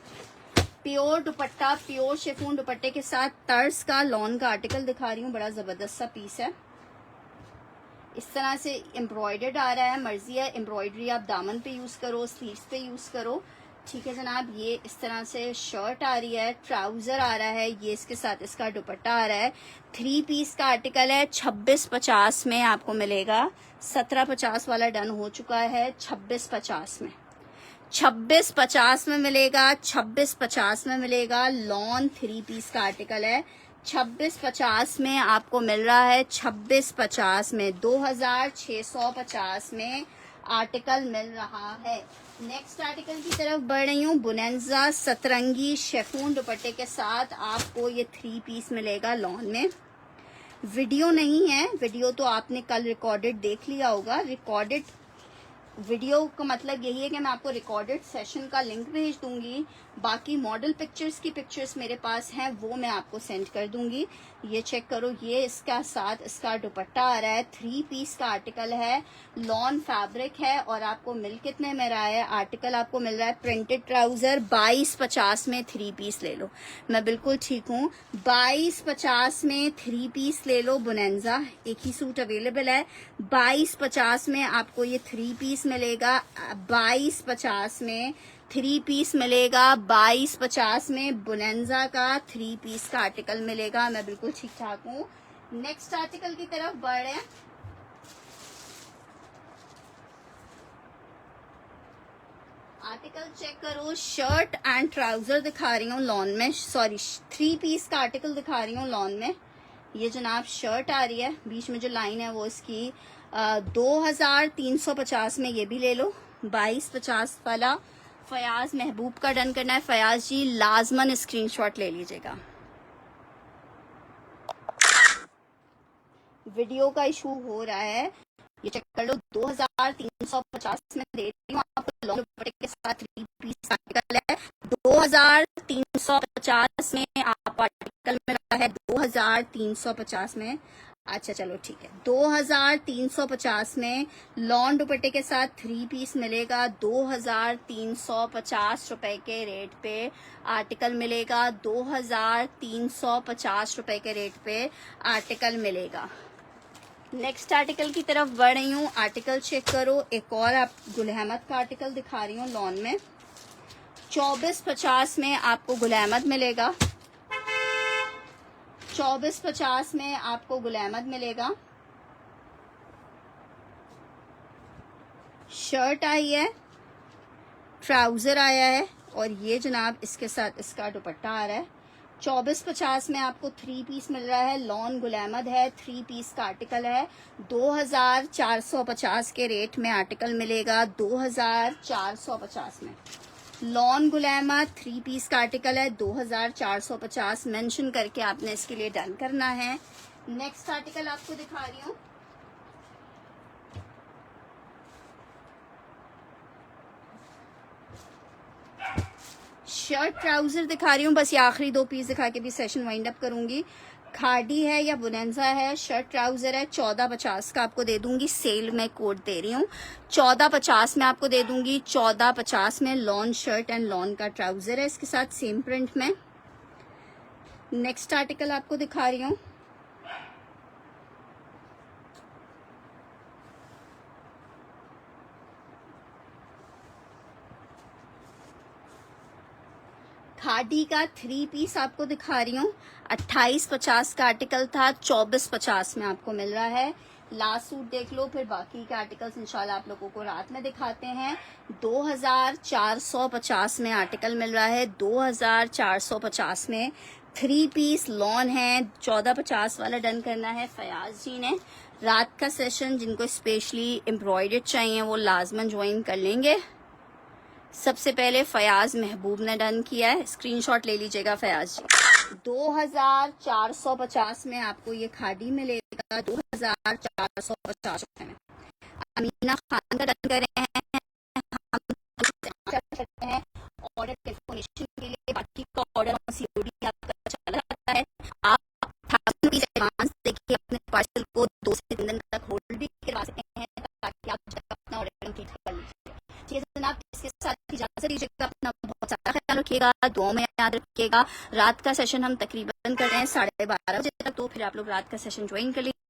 प्योर दुपट्टा, प्योर शिफॉन दुपट्टे के साथ तर्ज का लॉन का आर्टिकल दिखा रही हूँ, बड़ा जबरदस्त सा पीस है, इस तरह से एम्ब्रॉयडर्ड आ रहा है, मर्जी है एम्ब्रॉयडरी आप दामन पे यूज करो, स्लीव्स पे यूज करो। ठीक है जनाब, ये इस तरह से शर्ट आ रही है, ट्राउजर आ रहा है, ये इसके साथ इसका दुपट्टा आ रहा है, 3 पीस का आर्टिकल है, 2650 में आपको मिलेगा, 1750 वाला डन हो चुका है, 2650 में, 2650 में मिलेगा, 2650 में मिलेगा। लॉन 3 पीस का आर्टिकल है, 2650 में आपको मिल रहा है, 2650 में, 2650 में आर्टिकल मिल रहा है। नेक्स्ट आर्टिकल की तरफ बढ़ रही हूँ, बोनेंजा सतरंगी शेफून दुपट्टे के साथ आपको ये 3 पीस मिलेगा लॉन में। वीडियो नहीं है, वीडियो तो आपने कल रिकॉर्डेड देख लिया होगा, रिकॉर्डेड वीडियो का मतलब यही है कि मैं आपको रिकॉर्डेड सेशन का लिंक भेज दूंगी, बाकी मॉडल पिक्चर्स की पिक्चर्स मेरे पास हैं, वो मैं आपको सेंड कर दूंगी। ये चेक करो, ये इसका साथ इसका दुपट्टा आ रहा है, 3 पीस का आर्टिकल है, लॉन फैब्रिक है, और आपको मिल कितने में रहा है, आर्टिकल आपको मिल रहा है प्रिंटेड ट्राउजर 2250 में 3 पीस ले लो। मैं बिल्कुल ठीक हूँ, 2250 में 3 पीस ले लो। बोनेंजा एक ही सूट अवेलेबल है, 2250 में आपको ये 3 पीस मिलेगा, 2250 में 3 पीस मिलेगा, 2250 में बोनेंजा का 3 पीस का आर्टिकल मिलेगा। मैं बिल्कुल ठीक ठाक हूँ, नेक्स्ट आर्टिकल की तरफ बढ़ रहे हैं। आर्टिकल चेक करो, शर्ट एंड ट्राउजर दिखा रही हूँ लॉन में, सॉरी 3 पीस का आर्टिकल दिखा रही हूँ लॉन में। ये जनाब शर्ट आ रही है, बीच में जो लाइन है वो इसकी 2350 में, ये भी ले लो। 2250 वाला फयाज महबूब का डन करना है। फयाज जी लाजमन स्क्रीनशॉट ले लीजिएगा। वीडियो का इशू हो रहा है, ये चेक कर लो। 2350 में दे रही हूँ आपको, लॉन्ग दुपट्टे के साथ 3 पीस आर्टिकल है। 2350 में आप आर्टिकल मिला है 2350 में। अच्छा चलो ठीक है, 2350 में लॉन दुपट्टे के साथ 3 पीस मिलेगा। 2350 रुपए के रेट पे आर्टिकल मिलेगा। 2350 रुपए के रेट पे आर्टिकल मिलेगा। नेक्स्ट आर्टिकल की तरफ बढ़ रही हूँ। आर्टिकल चेक करो, एक और आप गुल अहमद का आर्टिकल दिखा रही हूँ लॉन में। 2450 में आपको गुल अहमद मिलेगा। 2450 में आपको गुल अहमद मिलेगा। शर्ट आई है, ट्राउजर आया है, और ये जनाब इसके साथ इसका दुपट्टा आ रहा है। 2450 में आपको 3 पीस मिल रहा है। लॉन गुल अहमद है, 3 पीस का आर्टिकल है। 2450 के रेट में आर्टिकल मिलेगा। 2450 में लॉन गुल अहमद 3 पीस का आर्टिकल है। 2450 मेंशन करके आपने इसके लिए डन करना है। नेक्स्ट आर्टिकल आपको दिखा रही हूँ। शर्ट ट्राउजर दिखा रही हूँ, बस ये आखिरी 2 पीस दिखा के भी सेशन वाइंड अप करूंगी। खाड़ी है या बुनेंजा है, शर्ट ट्राउजर है। 1450 का आपको दे दूंगी, सेल में कोड दे रही हूँ। 1450 में आपको दे दूंगी। 1450 में लॉन शर्ट एंड लॉन का ट्राउजर है इसके साथ सेम प्रिंट में। नेक्स्ट आर्टिकल आपको दिखा रही हूँ। खादी का 3 पीस आपको दिखा रही हूँ। 2850 का आर्टिकल था, 2450 में आपको मिल रहा है। लास्ट सूट देख लो, फिर बाकी के आर्टिकल्स इंशाल्लाह आप लोगों को रात में दिखाते हैं। 2450 में आर्टिकल मिल रहा है। 2450 में 3 पीस लॉन है। 1450 वाला डन करना है फयाज जी ने। रात का सेशन जिनको स्पेशली एम्ब्रॉयडर्ड चाहिए वो लाजमन ज्वाइन कर लेंगे। सबसे पहले फयाज महबूब ने डन किया है, स्क्रीनशॉट ले लीजिएगा फयाज जी। 2450 में आपको ये खादी मिलेगा। 2450 रुपए में अमीना खान का डन कर रहे हैं। हम करते हैं ऑर्डर इन्फॉर्मेशन के लिए, बाकी का ऑर्डर सीओडी आपका चला जाता है। आप 1000 रुपीज एडवांस देखिए, अपने पार्सल को 2 से 3 दिन तक होल्ड भी करवा सकते हैं ताकि आप अपना ऑर्डर कंप्लीट कर लीजिए। जनाब इसके साथ इजाजत दीजिएगा। अपना बहुत सारा ख्याल रखिएगा, दुआ में याद रखिएगा। रात का सेशन हम तकरीबन कर रहे हैं 12:30 बजे तक, तो फिर आप लोग रात का सेशन ज्वाइन कर लीजिए।